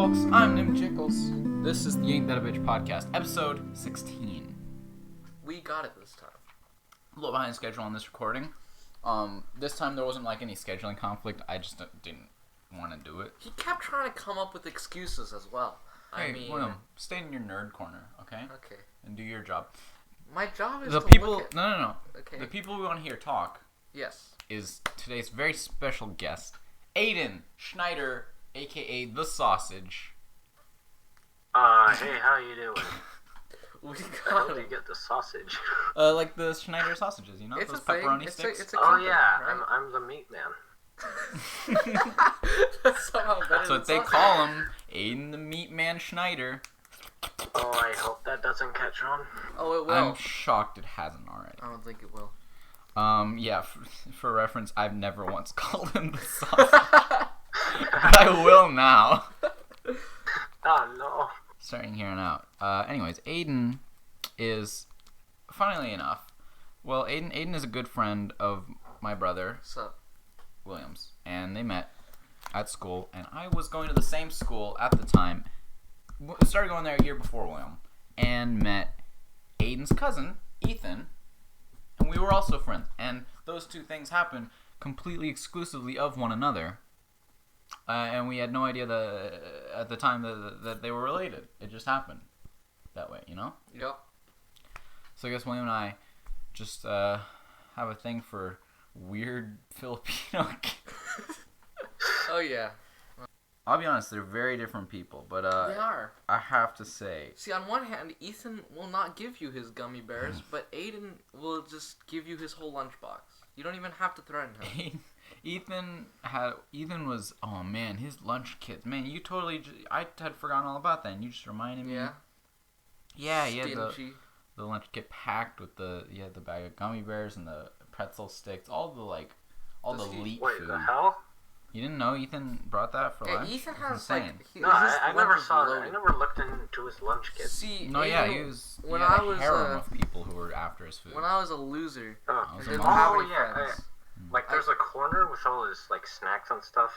folks, I'm Nim Jickles. This is the Ain't That a Bitch podcast, episode 16. We got it this time. A little behind schedule on this recording. This time there wasn't like any scheduling conflict. I just didn't want to do it. He kept trying to come up with excuses as well. Hey, William, stay in your nerd corner, okay? Okay. And do your job. My job is the to people. look at... No. Okay. The people we want to hear talk. Yes. Is today's very special guest, Aidan Schneider, aka the Sausage. Hey, how you doing? We How got do you it. get the sausage? Like the Schneider sausages, you know, It's those a thing. pepperoni It's sticks. it's a Oh company, yeah, right? I'm the meat man. That's somehow better That's than what they sausage. call him, Aidan the Meat Man Schneider. Oh, I hope that doesn't catch on. Oh, it will. I'm shocked it hasn't already. I don't think it will. Yeah, for reference, I've never once called him the sausage. But I will now. Oh no. Starting here on out. Anyways, Aidan is, funnily enough, well, Aidan is a good friend of my brother, So, Williams, and they met at school, and I was going to the same school at the time. Started going there a year before William, and met Aidan's cousin, Ethan, and we were also friends. And those two things happened completely exclusively of one another, and we had no idea at the time that they were related. It just happened that way, you know? yep. So I guess William and I just have a thing for weird Filipino kids. Oh, yeah. I'll be honest, they're very different people, but They are. I have to say, See, on one hand, Ethan will not give you his gummy bears, but Aidan will just give you his whole lunchbox. You don't even have to threaten him. Ethan was, oh man, his lunch kits, man, you totally, I had forgotten all about that, and you just reminded me. Yeah. Yeah, he had Stingy. the lunch kit packed with the bag of gummy bears and the pretzel sticks, all the elite Wait, food. the hell? You didn't know Ethan brought that for Yeah, lunch? Ethan It's has, insane. like... No, I never saw that. I never looked into his lunch kit. See, No, Aidan, yeah, he when had I a was, harem of people who were after his food. when I was a loser, Oh, was I a didn't mom. have Oh, any yeah, friends. like there's a corner with all his like snacks and stuff.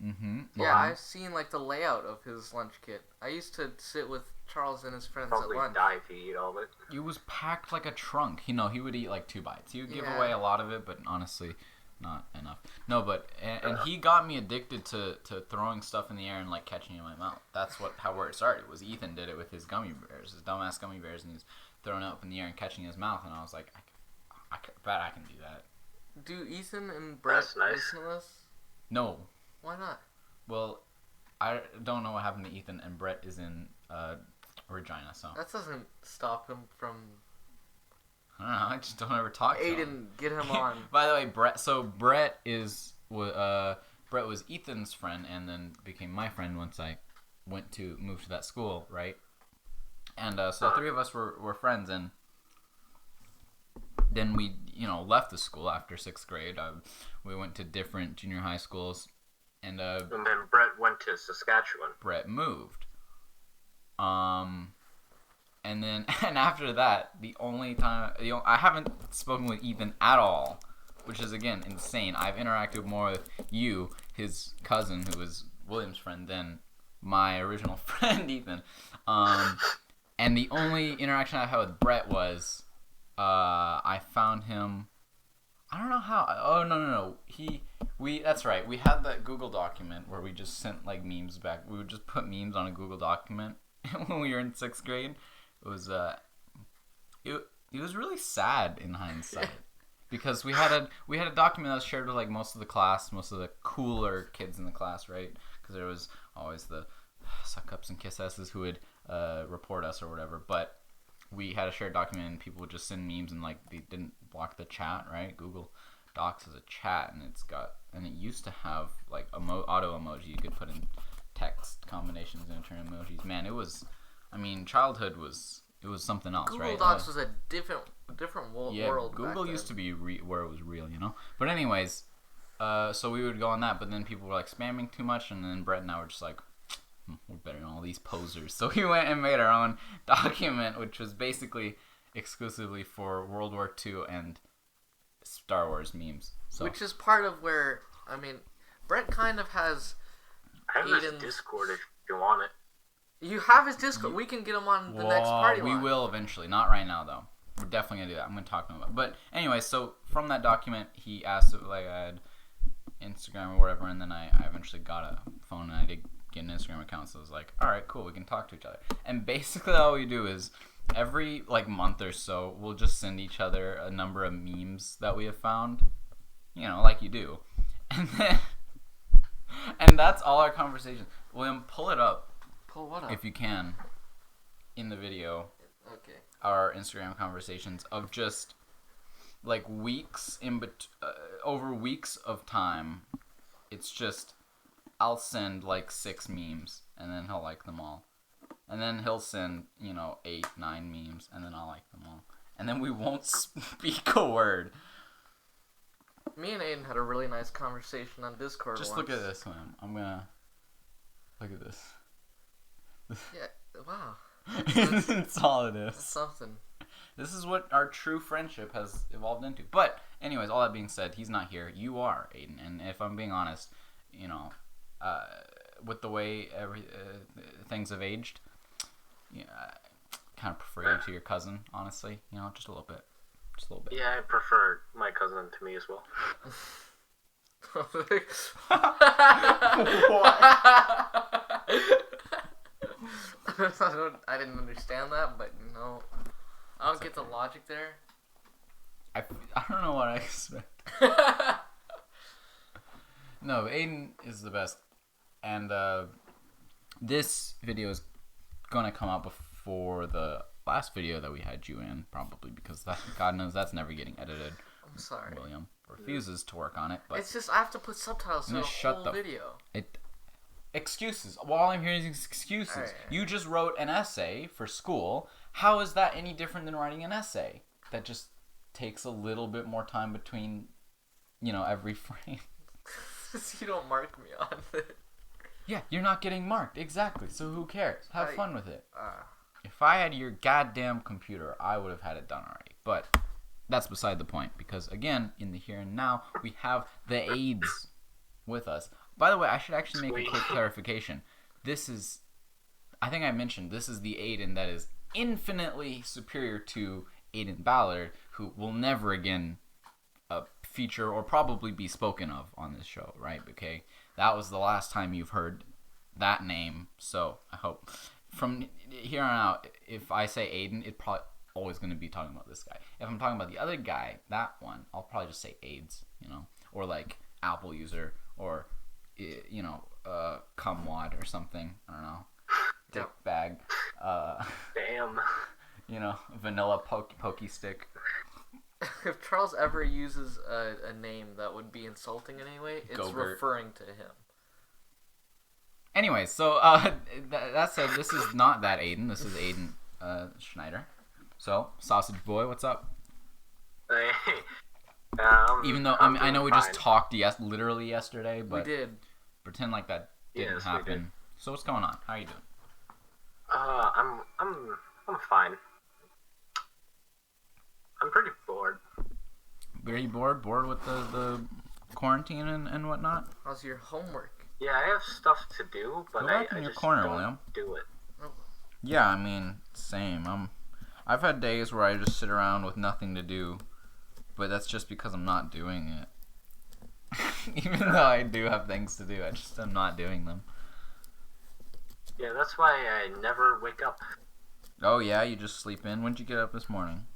Mm-hmm. Yeah, I've seen like the layout of his lunch kit. I used to sit with Charles and his friends Probably at lunch. die if you eat all of it. It was packed like a trunk. He would eat like 2 bites. He would give Yeah. away a lot of it, but honestly, not enough. No, but and he got me addicted to throwing stuff in the air and like catching it in my mouth. That's where it started. Was Ethan did it with his gummy bears, his dumbass gummy bears, and he was throwing it up in the air and catching it in his mouth. And I was like, I bet I can do that. Do Ethan and Brett That's nice. listen to this? No, Why not? well, I don't know what happened to Ethan, and Brett is in Regina, so That doesn't stop him from... I don't know. I just don't ever talk to him. Aidan, get him on. By the way, Brett was Ethan's friend and then became my friend once I moved to that school, right? And so the three of us were friends, and then we, left the school after 6th grade. We went to different junior high schools, and And then Brett went to Saskatchewan. Brett moved. And then, and after that, the only time, I haven't spoken with Ethan at all, which is, again, insane. I've interacted more with you, his cousin, who was William's friend, than my original friend, Ethan. And the only interaction I had with Brett was, I found him, I don't know how, oh, no. That's right, we had that Google document where we just sent, like, memes back. We would just put memes on a Google document when we were in 6th grade. It was it was really sad in hindsight because we had a document that was shared with like most of the class, most of the cooler kids in the class, right? Because there was always the suck ups and kiss asses who would report us or whatever. But we had a shared document and people would just send memes and like they didn't block the chat, right? Google Docs is a chat and it used to have like auto emoji you could put in text combinations and turn emojis. Man, it was. I mean, childhood was something else, Google right? Docs was a different world. Yeah, Google used to be where it was real, But anyways, so we would go on that, but then people were like spamming too much, and then Brett and I were just like, we're better than all these posers. So we went and made our own document, which was basically exclusively for World War II and Star Wars memes. So. Which is part of where, I mean, Brett kind of has I have this Aidan's... Discord if you want it. You have his Discord. We can get him on the next party We line. will eventually. Not right now, though. We're definitely going to do that. I'm going to talk to him about it. But anyway, so from that document, he asked if like, I had Instagram or whatever, and then I eventually got a phone, and I did get an Instagram account, so I was like, all right, cool, we can talk to each other. And basically all we do is every like month or so, we'll just send each other a number of memes that we have found, you know, like you do. And then, and that's all our conversation. William, pull it up. Pull what up? If you can, in the video. Okay. Our Instagram conversations of just like weeks over weeks of time. It's just I'll send like 6 memes and then he'll like them all, and then he'll send 8, 9 memes and then I'll like them all, and then we won't speak a word. Me and Aidan had a really nice conversation on Discord. Just once. look at this one. I'm gonna look at this. Yeah. Wow. That's all it That's is. something. This is what our true friendship has evolved into. But anyways, all that being said, he's not here. You are, Aidan. And if I'm being honest, with the way things have aged, I kind of prefer you to your cousin, honestly. Just a little bit. Just a little bit. Yeah, I prefer my cousin to me as well. I didn't understand that, but I don't get the logic there. I don't know what I expect. No, Aidan is the best. And this video is going to come out before the last video that we had you in, probably, because God knows that's never getting edited. I'm sorry. William refuses to work on it. But it's just I have to put subtitles to the whole video. Excuses. All I'm hearing is excuses. Right. You just wrote an essay for school. How is that any different than writing an essay? That just takes a little bit more time between, every frame. You don't mark me on it. Yeah, you're not getting marked. Exactly. So who cares? Have fun with it. Uh, If I had your goddamn computer, I would have had it done already. But that's beside the point. Because, again, in the here and now, we have the aides with us. By the way, I should actually make a quick clarification. I think I mentioned, this is the Aidan that is infinitely superior to Aidan Ballard, who will never again feature or probably be spoken of on this show, right? Okay, that was the last time you've heard that name, so I hope from here on out, if I say Aidan, it's probably always going to be talking about this guy. If I'm talking about the other guy, that one, I'll probably just say AIDS, or like Apple user, or cumwad or something. I don't know. Dick bag. Damn. Vanilla pokey stick. If Charles ever uses a name that would be insulting in any way, it's Go-Gurt. referring to him. Anyway, so that said, this is not that Aidan. This is Aidan Schneider. So, Sausage Boy, what's up? Hey. Even though I know we just talked literally yesterday, but We did. pretend like that didn't Yes, we happen. did. So what's going on? How are you doing? I'm fine. I'm pretty bored. Very bored? Bored with the quarantine and whatnot? How's your homework? Yeah, I have stuff to do, but Go back I in your just corner, don't William. do it. Yeah, I mean, same. I've had days where I just sit around with nothing to do, but that's just because I'm not doing it. Even though I do have things to do, I just am not doing them. Yeah, that's why I never wake up. Oh yeah, you just sleep in? When'd you get up this morning?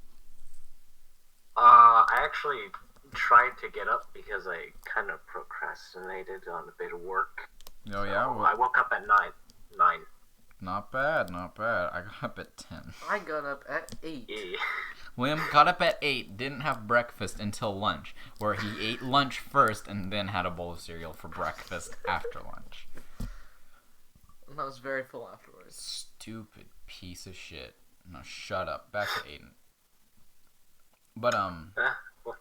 I actually tried to get up because I kind of procrastinated on a bit of work. Oh yeah? So Well, I woke up at 9. not bad, not bad. I got up at 10. I got up at 8. Yeah. William got up at 8, didn't have breakfast until lunch, where he ate lunch first and then had a bowl of cereal for breakfast after lunch. And I was very full afterwards. Stupid piece of shit. No, shut up. Back to Aidan. But, Well,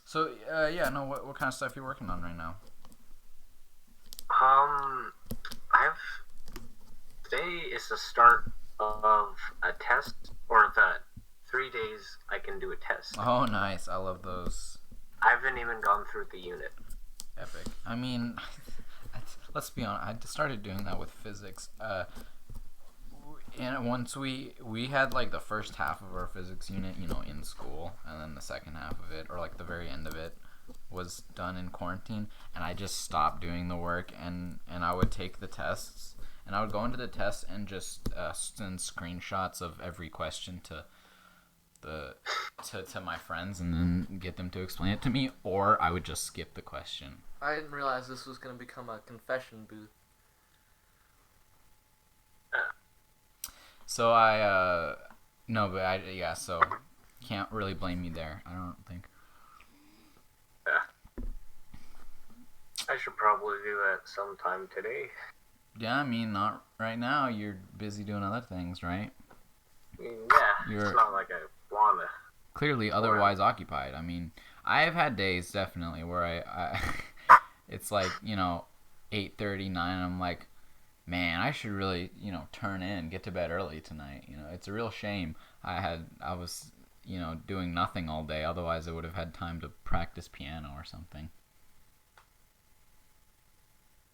so, what kind of stuff you working on right now? today is the start of a test, or the 3 days I can do a test. Oh, nice. I love those. I haven't even gone through the unit. Epic. I mean, let's be honest. I started doing that with physics. And once we had like the first half of our physics unit, in school, and then the second half of it, or like the very end of it, was done in quarantine, and I just stopped doing the work, and I would take the tests, and I would go into the test and just send screenshots of every question to my friends, and then get them to explain it to me, or I would just skip the question. I didn't realize this was going to become a confession booth. So so can't really blame me there, I don't think. Yeah. I should probably do that sometime today. Yeah, I mean, not right now. You're busy doing other things, right? Yeah, it's not like I wanna. Clearly otherwise occupied. I mean, I have had days, definitely, where I it's like, 8:30, 9, and I'm like, man, I should really, turn in, get to bed early tonight. It's a real shame. I was, doing nothing all day. Otherwise, I would have had time to practice piano or something.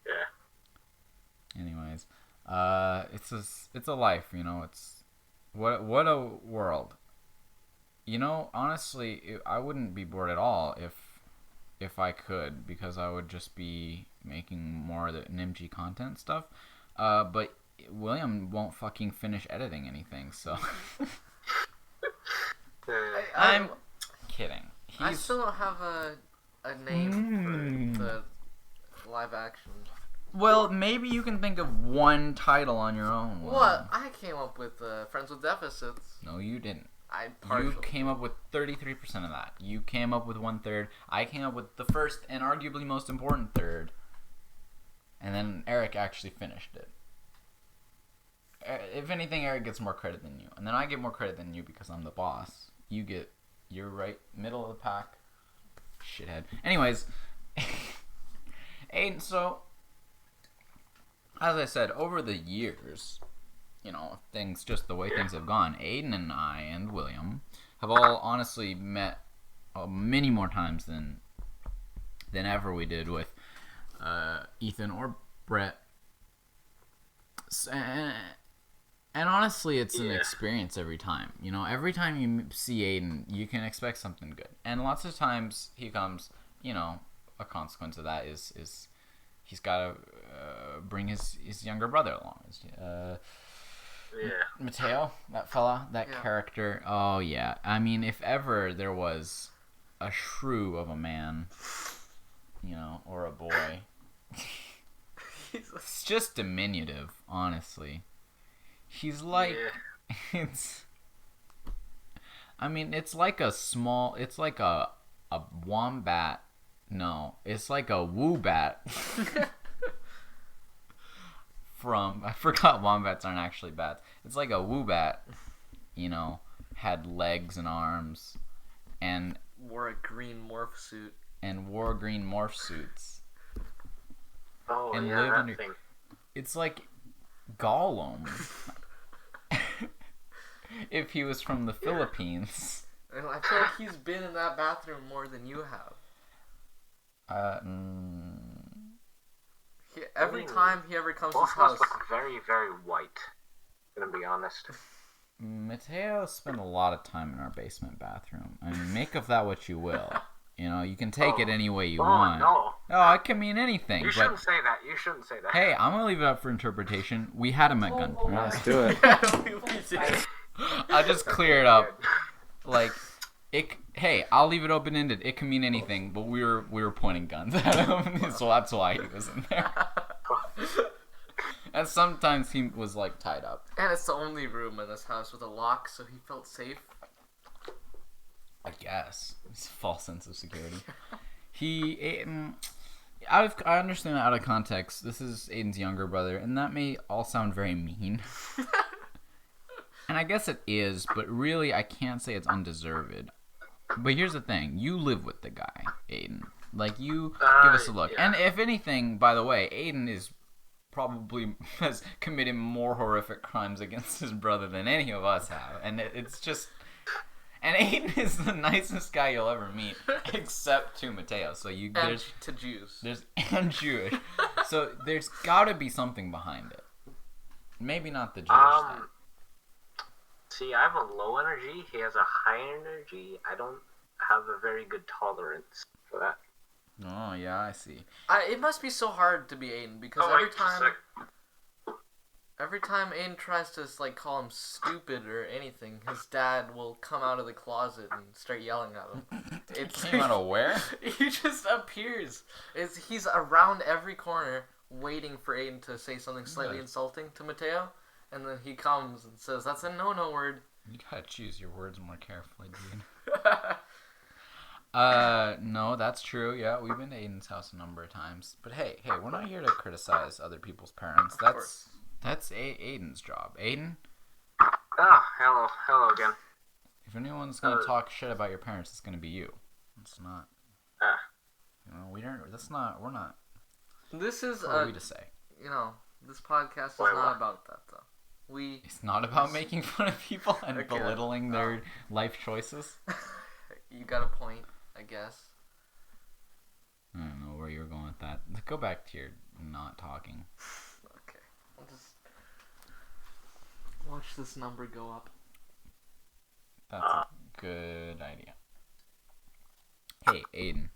Yeah. Anyways, it's a life, It's what a world. Honestly, I wouldn't be bored at all if I could, because I would just be making more of the Nim content stuff. But William won't fucking finish editing anything, so I'm kidding. I still don't have a name for the live action. Well, maybe you can think of one title on your own. What? I came up with Friends with Deficits. No, you didn't. You came up with 33% of that. You came up with 1/3. I came up with the first and arguably most important third. And then Eric actually finished it. If anything, Eric gets more credit than you. And then I get more credit than you because I'm the boss. You're right middle of the pack. Shithead. Anyways. Aidan, so, as I said, over the years, things, just the way things have gone, Aidan and I and William have all honestly met many more times than ever we did with Ethan or Brett. And honestly, it's an experience every time. Every time you see Aidan, you can expect something good. And lots of times he comes, a consequence of that is he's got to bring his younger brother along. Mateo, that fella, that character. Oh, yeah. I mean, if ever there was a shrew of a man, or a boy, it's just diminutive, honestly. He's like, it's like a wombat. No, it's like a woobat. I forgot wombats aren't actually bats. It's like a woobat, had legs and arms, and wore a green morph suit. And wore green morph suits. Oh, and yeah, that thing. It's like Gollum. If he was from the Philippines. And I feel like he's been in that bathroom more than you have. Every time he ever comes to his house. Both of us look very, very white, gonna be honest. Mateo spent a lot of time in our basement bathroom. I mean, make of that what you will. You can take it any way you want. No, it can mean anything. You shouldn't say that. You shouldn't say that. Hey, I'm gonna leave it up for interpretation. We had him at gunpoint. Let's do it. I'll just clear it up. Like, hey, I'll leave it open-ended. It can mean anything, but we were pointing guns at him, so that's why he was in there. And sometimes he was like tied up. And it's the only room in this house with a lock, so he felt safe. I guess it's a false sense of security. I understand that out of context. This is Aidan's younger brother, and that may all sound very mean. And I guess it is, but really I can't say it's undeserved. But here's the thing. You live with the guy, Aidan. Like, you give us a look. Yeah. And if anything, by the way, Aidan has committed more horrific crimes against his brother than any of us have. And it's just... And Aidan is the nicest guy you'll ever meet, except to Mateo. So to Jews. And Jewish. So there's gotta be something behind it. Maybe not the Jewish thing. See, I have a low energy. He has a high energy. I don't have a very good tolerance for that. Oh, yeah, I see. It must be so hard to be Aidan because every time Aidan tries to like call him stupid or anything, his dad will come out of the closet and start yelling at him. It came out of where? He just appears. He's around every corner waiting for Aidan to say something slightly insulting to Mateo, and then he comes and says, "That's a no-no word." You gotta choose your words more carefully, dude. No, that's true. Yeah, we've been to Aidan's house a number of times. But hey, we're not here to criticize other people's parents. That's Aidan's job. Aidan? Hello again. If anyone's gonna talk shit about your parents, it's gonna be you. It's not. You know, we're not. This is what are we to say? You know, this podcast is not about that though. It's not about making fun of people and belittling their life choices. You got a point, I guess. I don't know where you were going with that. Go back to your not talking. Okay. I'll just watch this number go up. That's a good idea. Hey, Aidan.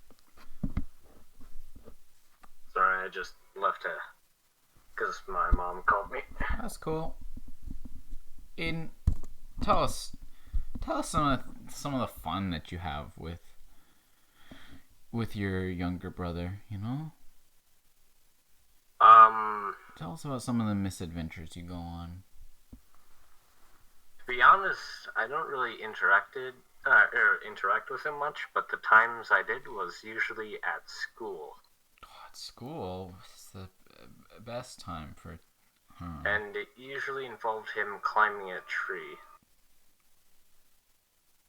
Sorry, I just left because my mom called me. That's cool. Aidan, tell us some of the fun that you have with your younger brother, you know? Tell us about some of the misadventures you go on. To be honest, I don't really interact with him much, but the times I did was usually at school. At school is the best time for... And it usually involved him climbing a tree.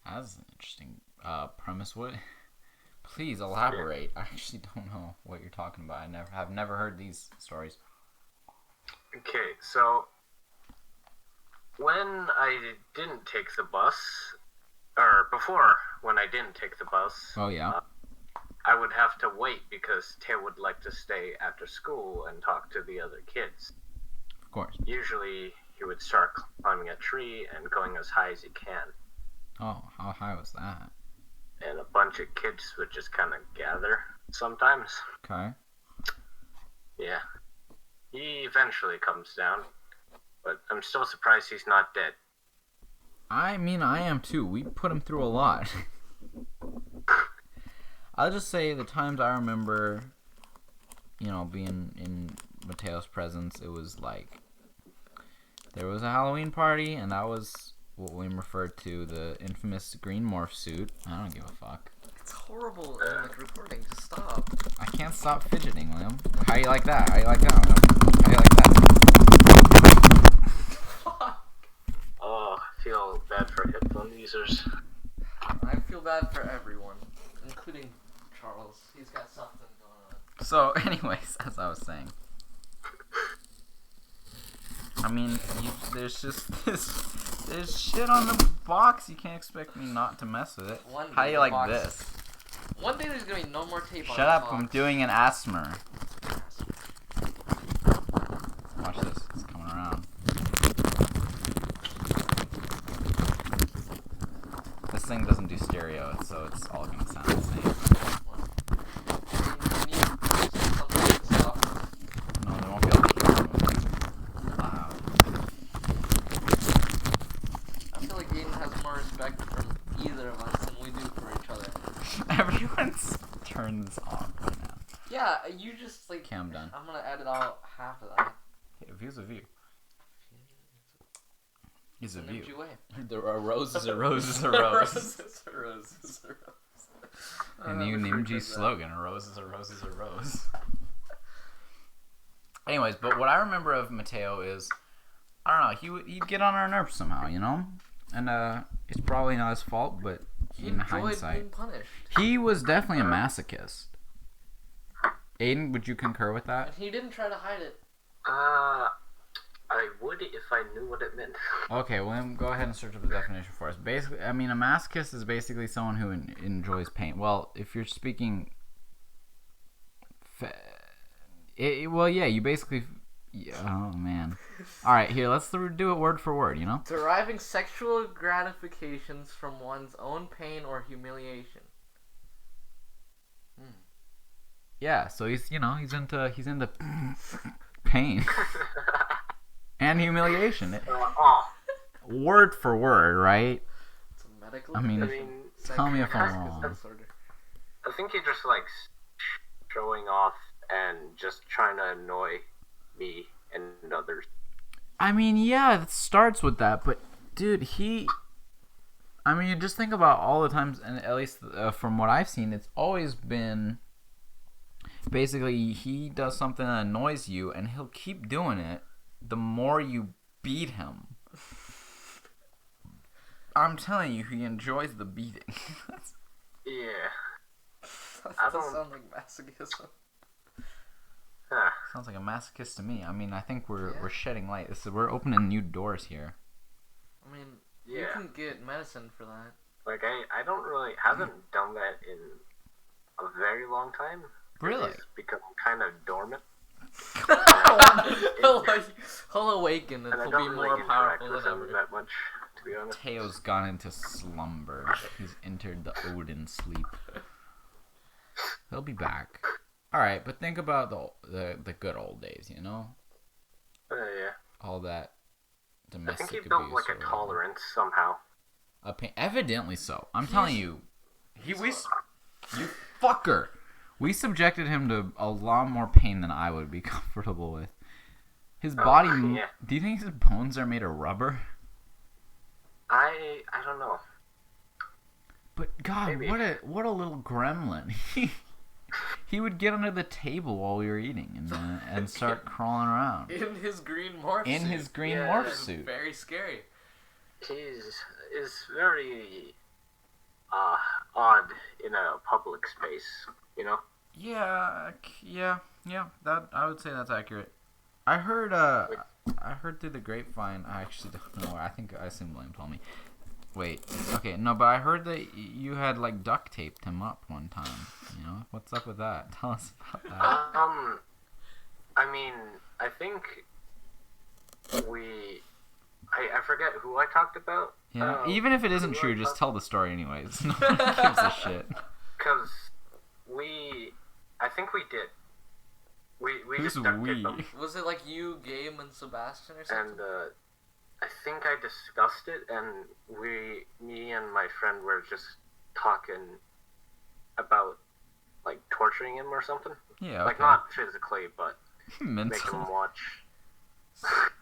That's an interesting premise. What? Please elaborate. I actually don't know what you're talking about. I've never heard these stories. Okay, so when I didn't take the bus, or before when I didn't take the bus, oh yeah, I would have to wait because Teo would like to stay after school and talk to the other kids. Of course. Usually he would start climbing a tree and going as high as he can. Oh, how high was that? And a bunch of kids would just kind of gather sometimes. Okay. Yeah. He eventually comes down, but I'm still surprised he's not dead. I mean, I am too. We put him through a lot. I'll just say the times I remember, being in Mateo's presence, it was like there was a Halloween party, and that was what William referred to the infamous green morph suit. I don't give a fuck. It's horrible in the recording. Just stop. I can't stop fidgeting, William. How you like that? How you like that, William? How you like that? Fuck. Oh, I feel bad for headphone users. I feel bad for everyone, including Charles. He's got something going on. So, anyways, as I was saying, I mean, there's just there's shit on the box. You can't expect me not to mess with it. How do you like this? One day there's gonna be no more tape on Shut the up! box. I'm doing an asthma. Watch this. It's coming around. This thing doesn't do stereo, so it's all gonna sound the same. No, they won't be able to hear it loud. I feel like Aidan has more respect from either of us than we do for each other. Everyone's turned this off right now. Yeah, you just like. Okay, I'm done. I'm gonna edit out half of that. Hey, a view's a view. Is a view. A rose is a rose is a rose. Is a rose is a rose. A new Nim Jickles slogan: a rose is a rose is a rose. Anyways, but what I remember of Mateo is, I don't know, he'd get on our nerves somehow, and it's probably not his fault, but in hindsight, being punished. he was definitely a masochist. Aidan, would you concur with that? And he didn't try to hide it. I would if I knew what it meant. Okay, well, then go ahead and search up the definition for us. Basically, I mean, a masochist is basically someone who enjoys pain. Well, if you're speaking Well, yeah, you basically. Yeah, oh man. All right, here, let's do it word for word. You know. Deriving sexual gratifications from one's own pain or humiliation. Yeah, so he's into pain and humiliation. Word for word, right? It's a medical I mean, condition. tell me if I'm wrong. I think he just likes showing off and just trying to annoy me and others. I mean, yeah, it starts with that, but dude, you just think about all the times, and at least from what I've seen, it's always been basically he does something that annoys you, and he'll keep doing it the more you beat him. I'm telling you, he enjoys the beating. Yeah. That does sound like masochism. Sounds like a masochist to me. I mean, I think we're shedding light. We're opening new doors here. I mean, you can get medicine for that. Like, I don't really haven't done that in a very long time. Really? It's become kind of dormant. He'll awaken and he'll be more powerful than ever. That much, to be honest. Teo's gone into slumber. He's entered the Odin sleep. He'll be back. All right, but think about the good old days, you know? Yeah. All that domestic abuse. I think he built like a tolerance somehow. Evidently so. I'm telling you, you fucker. We subjected him to a lot more pain than I would be comfortable with. His body. Yeah. Do you think his bones are made of rubber? I don't know. But God, maybe. what a little gremlin. He would get under the table while we were eating and start crawling around. In his green morph suit. In his green morph suit. Very scary. He's very odd in a public space, you know? Yeah. That I would say that's accurate. I heard through the grapevine. I actually don't know. I assume William told me. Wait, okay, no, but I heard that you had like duct taped him up one time. You know, what's up with that? Tell us about that. I mean, I think I forget who I talked about. Yeah, even if it isn't true, just tell the story anyways. No one gives a shit. Because I think we did. We Who's just duct we? taped them. Was it like you, Game, and Sebastian or something? And I think I discussed it, and me and my friend were just talking about like torturing him or something. Yeah, okay. Like not physically, but mental. Make him watch.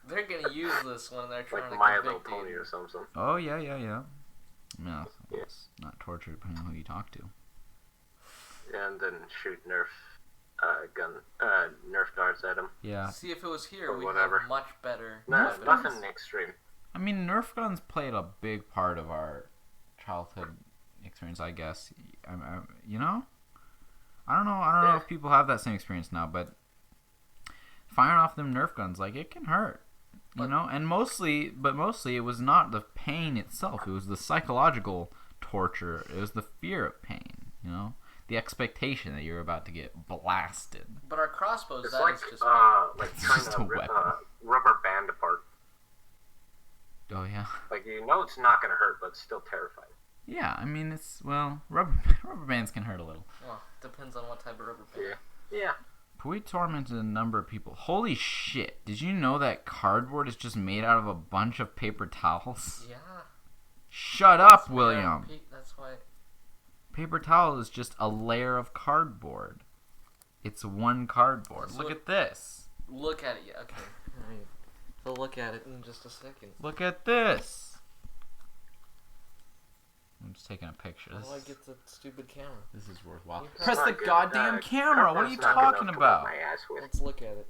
They're gonna use this when they're trying like to My convict Little Pony you. or something. Oh yeah. No, it's not torture depending on who you talk to. And then shoot Nerf darts at him. Yeah. See, if it was here, we'd whatever. have much better. Nothing extreme. I mean, Nerf guns played a big part of our childhood experience, I guess. You know? I don't know if people have that same experience now, but firing off them Nerf guns, like, it can hurt. You know? And mostly it was not the pain itself. It was the psychological torture. It was the fear of pain, you know? The expectation that you're about to get blasted. But our crossbows, it's that like, is just like it's trying just to a rip weapon. a rubber band apart. Oh, yeah. Like, you know it's not going to hurt, but it's still terrifying. Yeah, I mean, rubber bands can hurt a little. Well, depends on what type of rubber band. Yeah. We tormented a number of people. Holy shit. Did you know that cardboard is just made out of a bunch of paper towels? Yeah. Shut up, William. That's why. Paper towel is just a layer of cardboard. It's one cardboard. Look at this. Look at it. Yeah, okay. Alright. We'll look at it in just a second. Look at this. I'm just taking a picture. How do I get the stupid camera? This is worthwhile. Yeah. Press the goddamn camera. What are you Cardboard's not talking gonna about? wipe my ass with. Let's look at it.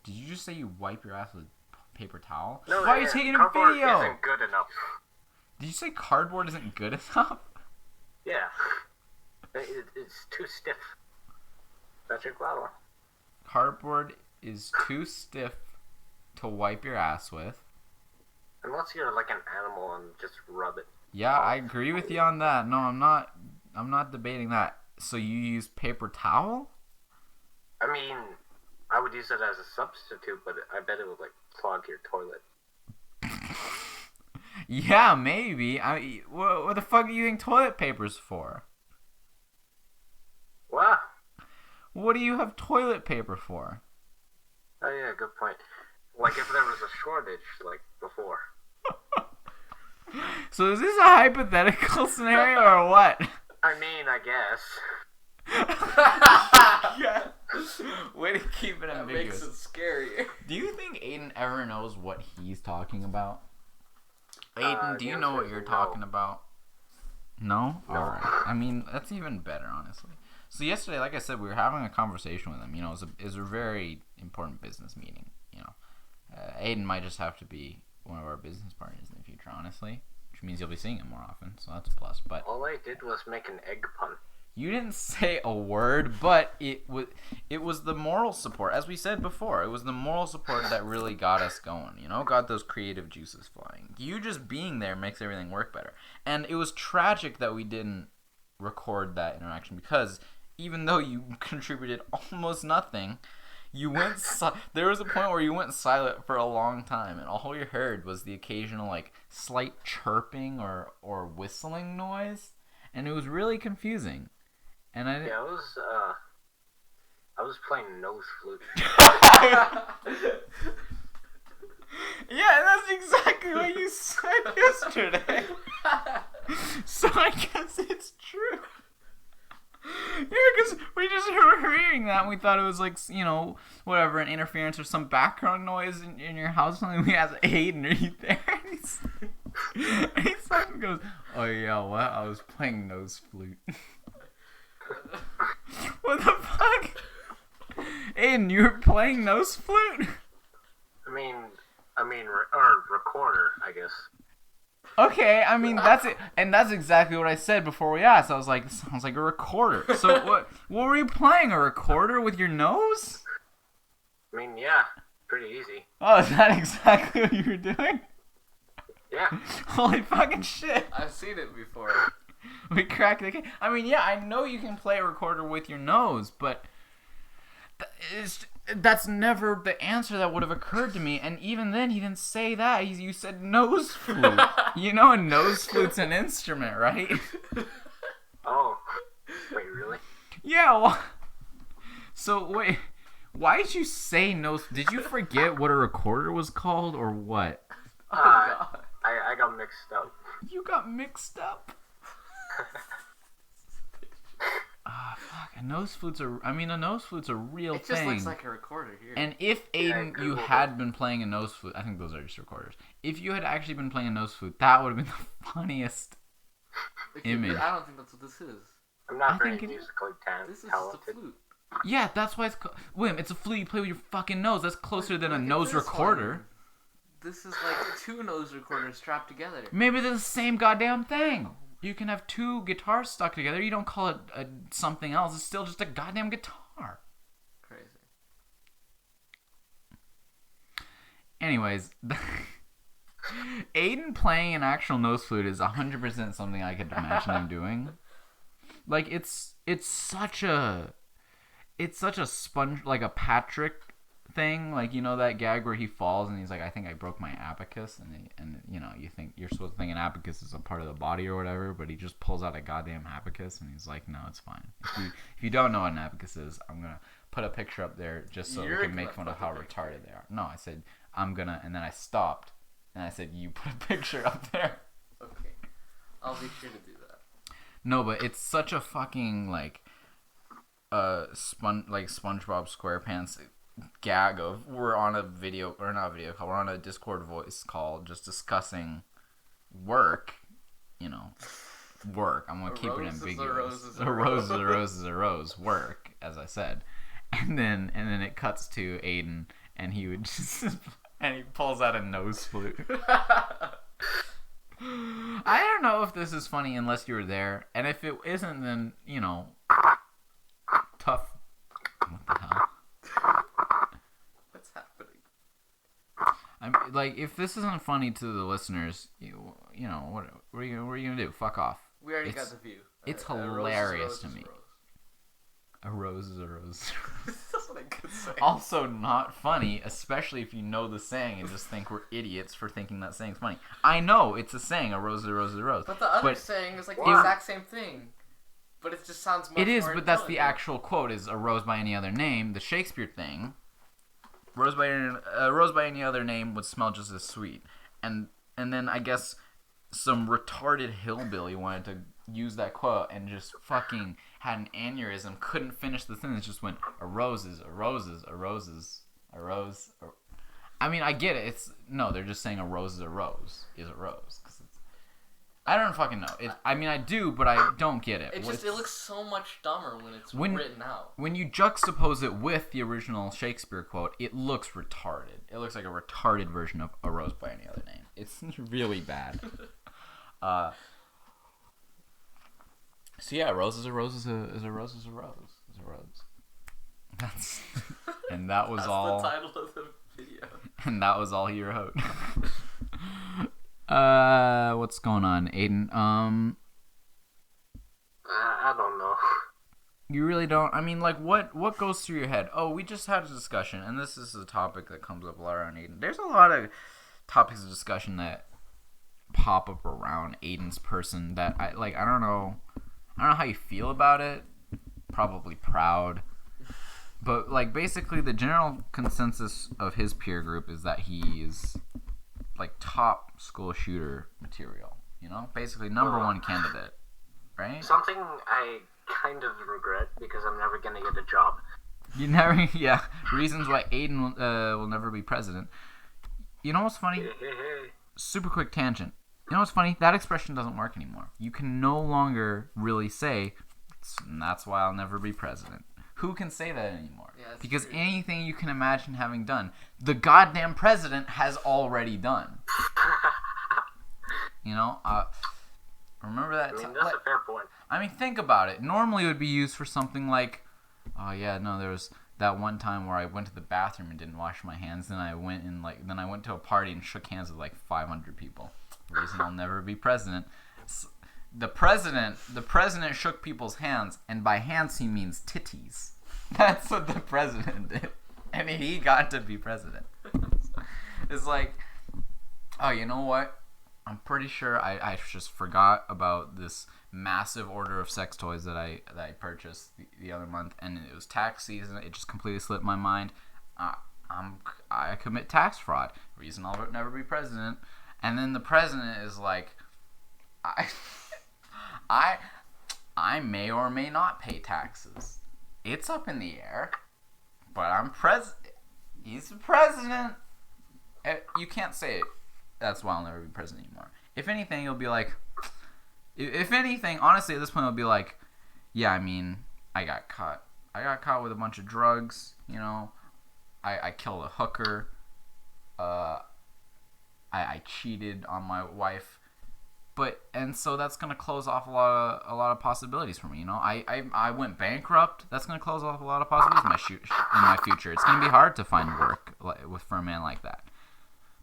Did you just say you wipe your ass with paper towel? No, Why are you taking a cardboard video? Isn't good enough. Did you say cardboard isn't good enough? Yeah. It's too stiff. That's your flower. Cardboard is too stiff to wipe your ass with. Unless you're like an animal and just rub it. Yeah, I agree with you on that. No, I'm not debating that. So you use paper towel? I mean, I would use it as a substitute, but I bet it would like clog your toilet. Yeah, maybe. What the fuck do you think toilet paper's for? What? What do you have toilet paper for? Oh yeah, good point. Like if there was a shortage, like before. So is this a hypothetical scenario or what? I mean, I guess. Yeah. Way to keep it ambiguous. Makes it scary. Do you think Aidan ever knows what he's talking about? Aidan, do you know what you're talking about? No? No. Alright. I mean, that's even better, honestly. So yesterday, like I said, we were having a conversation with him. You know, it was a very important business meeting, you know. Aidan might just have to be one of our business partners in the future, honestly. Which means you'll be seeing him more often, so that's a plus. But All I did was make an egg pun. you didn't say a word, but it was the moral support. As we said before, it was the moral support that really got us going, you know? Got those creative juices flying. You just being there makes everything work better. And it was tragic that we didn't record that interaction because even though you contributed almost nothing, you went there was a point where you went silent for a long time, and all you heard was the occasional like slight chirping or whistling noise, and it was really confusing. And I was playing nose flute. Yeah, that's exactly what you said yesterday. So I guess it's true. Yeah, because we just were hearing that and we thought it was like, you know, whatever, an interference or some background noise in your house. And we asked Aidan, are you there? And he goes, oh yeah, what? I was playing nose flute. What the fuck? Aidan, you were playing nose flute? Or recorder, I guess. Okay, I mean, that's it. And that's exactly what I said before we asked. I was like, this sounds like a recorder. So what were you playing? A recorder with your nose? I mean, yeah, pretty easy. Oh, is that exactly what you were doing? Yeah. Holy fucking shit. I've seen it before. We cracked the case. I mean, yeah, I know you can play a recorder with your nose, but that's never the answer that would have occurred to me. And even then, he didn't say that. You said nose flute. You know, a nose flute's an instrument, right? Oh. Wait, really? Yeah, well, so, wait. Why did you say nose... Did you forget what a recorder was called, or what? Oh, God. I got mixed up. You got mixed up? Ah, fuck. A nose flute's a real It just thing. looks like a recorder here. And if, Aidan, Yeah, you had been playing a nose flute... I think those are just recorders. If you had actually been playing a nose flute, that would have been the funniest image. I don't think that's what this is. I'm not I very think musically This is just a talented. flute. Yeah, that's why it's... William, it's a flute you play with your fucking nose. That's closer than a Look at nose this recorder. one. This is like two nose recorders strapped together. Maybe they're the same goddamn thing. You can have two guitars stuck together. You don't call it something else. It's still just a goddamn guitar. Crazy. Anyways, Aidan playing an actual nose flute is 100% something I could imagine him doing. Like, it's such a sponge, like a Patrick thing, like, you know that gag where he falls and he's like, I think I broke my abacus, and you know, you're supposed to think an abacus is a part of the body or whatever, but he just pulls out a goddamn abacus and he's like, no, it's fine. If you don't know what an abacus is, I'm gonna put a picture up there just so we can make fun of how retarded they are. No, I said I'm gonna, and then I stopped and I said, you put a picture up there. Okay, I'll be sure to do that. No, but it's such a fucking like SpongeBob SquarePants gag of we're on a video, or not a video call, we're on a Discord voice call just discussing work, you know, work. I'm gonna keep it ambiguous. A rose is a rose is a rose. Work, as I said, and then it cuts to Aidan, and he would just and he pulls out a nose flute. I don't know if this is funny unless you were there, and if it isn't, then you know, tough. What the hell? What's happening? I'm like, if this isn't funny to the listeners, you know, what are you gonna do? Fuck off. We already got the view. It's A hilarious rose to is a me. rose. A rose is a rose. what I could say. Also not funny, especially if you know the saying and just think we're idiots for thinking that saying's funny. I know it's a saying, a rose is a rose is a rose. But the other saying is like the exact same thing. But it just sounds much more It is, but that's the intelligent. actual quote, is a rose by any other name. The Shakespeare thing, a rose by any other name would smell just as sweet. And then I guess some retarded hillbilly wanted to use that quote and just fucking had an aneurysm, couldn't finish the sentence, just went, a rose is a roses, a roses, a rose. I mean, I get it. They're just saying a rose is a rose. I don't fucking know. I mean, I do, but I don't get it. It looks so much dumber when it's written out. When you juxtapose it with the original Shakespeare quote, it looks retarded. It looks like a retarded version of a rose by any other name. It's really bad. So yeah, rose is a rose is a rose is a rose is a rose. And that was all. That's the title of the video. And that was all he wrote. What's going on, Aidan? I don't know. You really don't? I mean, like, what goes through your head? Oh, we just had a discussion, and this is a topic that comes up a lot around Aidan. There's a lot of topics of discussion that pop up around Aidan's person that I don't know how you feel about it. Probably proud. But, like, basically the general consensus of his peer group is that he is, like, top school shooter material. You know? Basically number one candidate. Right? Something I kind of regret because I'm never going to get a job. You never... Yeah. Reasons why Aidan will never be president. You know what's funny? Super quick tangent. You know what's funny? That expression doesn't work anymore. You can no longer really say, that's why I'll never be president. Who can say that anymore? Yeah, because true. Anything you can imagine having done, the goddamn president has already done. You know? Remember that? I mean, that's a fair point. I mean, think about it. Normally it would be used for something like, oh yeah, no, there was that one time where I went to the bathroom and didn't wash my hands. Then I went to a party and shook hands with like 500 people. Reason I'll never be president. The president shook people's hands, and by hands he means titties. That's what the president did, and he got to be president. It's like, oh, you know what? I'm pretty sure I just forgot about this massive order of sex toys that I purchased the other month, and it was tax season. It just completely slipped my mind. I commit tax fraud. Reason I'll never be president. And then the president is like, I may or may not pay taxes. It's up in the air, but I'm president. He's the president. You can't say it. That's why I'll never be president anymore. If anything, it'll be like, honestly, at this point, it'll be like, yeah, I mean, I got caught. I got caught with a bunch of drugs, you know. I killed a hooker. I cheated on my wife. And so that's gonna close off a lot of possibilities for me, you know. I went bankrupt. That's gonna close off a lot of possibilities in my future. It's gonna be hard to find work for a man like that.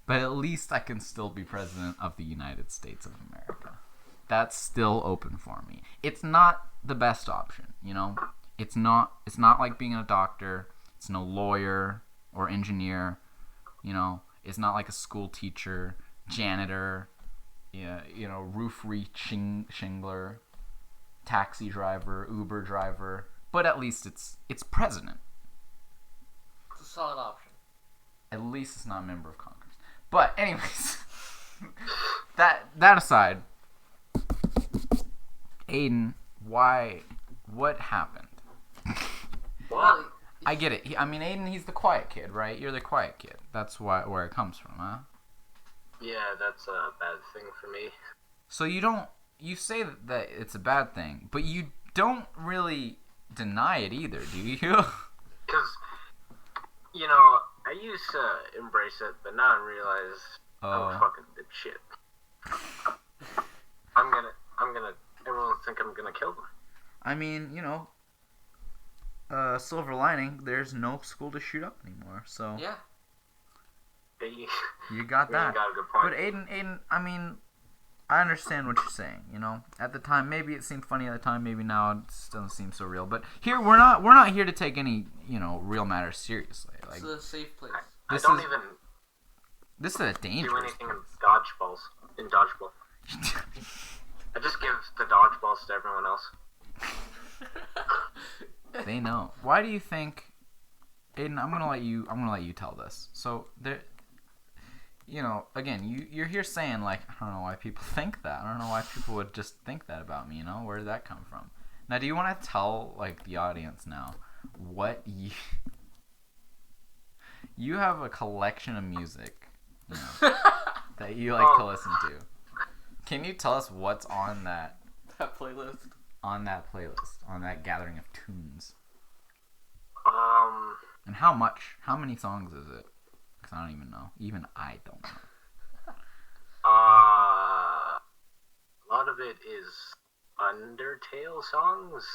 But at least I can still be president of the United States of America. That's still open for me. It's not the best option, you know. It's not like being a doctor. It's no lawyer or engineer, you know. It's not like a school teacher, janitor, yeah, you know, roof reaching shingler, taxi driver, Uber driver. But at least it's president. It's a solid option. At least it's not a member of Congress. But anyways, that aside, Aidan, what happened? Well, I get it. Aidan, he's the quiet kid, right? You're the quiet kid. That's where it comes from, huh? Yeah, that's a bad thing for me. So you say that it's a bad thing, but you don't really deny it either, do you? Because, you know, I used to embrace it, but now I realize I'm fucking did shit. Everyone will think I'm gonna kill them. I mean, you know, silver lining, there's no school to shoot up anymore, so... Yeah. You got that. You got a good point. But Aidan, I mean, I understand what you're saying. You know, at the time, maybe it seemed funny at the time. Maybe now it doesn't seem so real. But here, we're not here to take any real matters seriously. Like, It's a safe place. I don't even this is a dangerous do anything place. in dodgeball. I just give the dodgeballs to everyone else. They know. Why do you think, Aidan? I'm gonna let you tell this. So there, again, you're here saying like, I don't know why people think that. I don't know why people would just think that about me. Where did that come from? Now, do you want to tell like the audience now what you have a collection of music, that you like to listen to? Can you tell us what's on that playlist? On that gathering of tunes. And how many songs is it? Because I don't even know. Even I don't know. A lot of it is Undertale songs.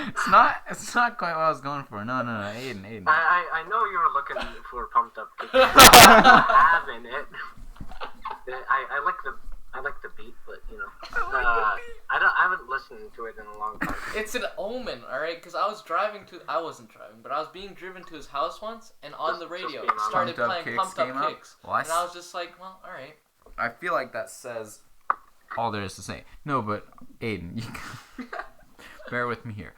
It's not quite what I was going for. No, Aidan. I know you were looking for Pumped Up Kicks. Having it. I like the beat, but I haven't listened to it in a long time. It's an omen, alright? Because I wasn't driving, but I was being driven to his house once, and on the radio it started playing Pumped Up Kicks. Well, and I was just like, well, alright. I feel like that says all there is to say. No, but Aidan, you bear with me here.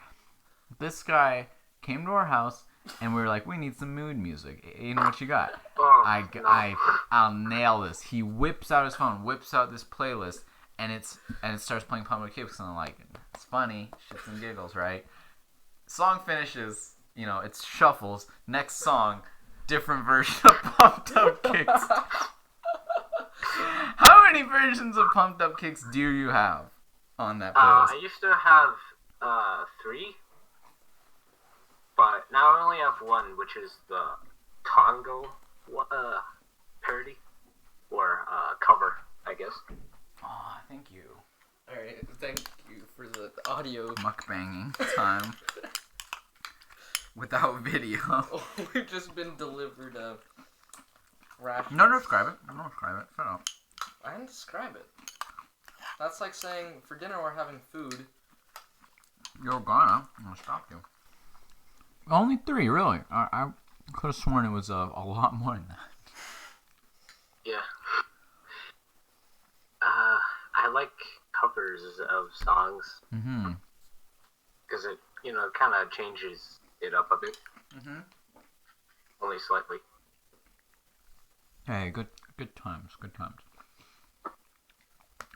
This guy came to our house, and we were like, we need some mood music. Aidan, what you got? I'll nail this. He whips out his phone, whips out this playlist, and it starts playing Pumped Up Kicks, and I'm like, it's funny, shits and giggles, right? Song finishes, it shuffles. Next song, different version of Pumped Up Kicks. How many versions of Pumped Up Kicks do you have on that playlist? I used to have 3, but now I only have 1, which is the Tango parody or cover, I guess. Oh, thank you. Alright, thank you for the audio. Mukbanging time. Without video. We've just been delivered a ration. No, describe it. Shut up. I didn't describe it. That's like saying, for dinner we're having food. You're gonna. I'm gonna stop you. Only 3, really. I could have sworn it was a lot more than that. Yeah. I like covers of songs. Mm-hmm. Because it, kind of changes it up a bit. Mm-hmm. Only slightly. Hey, good times.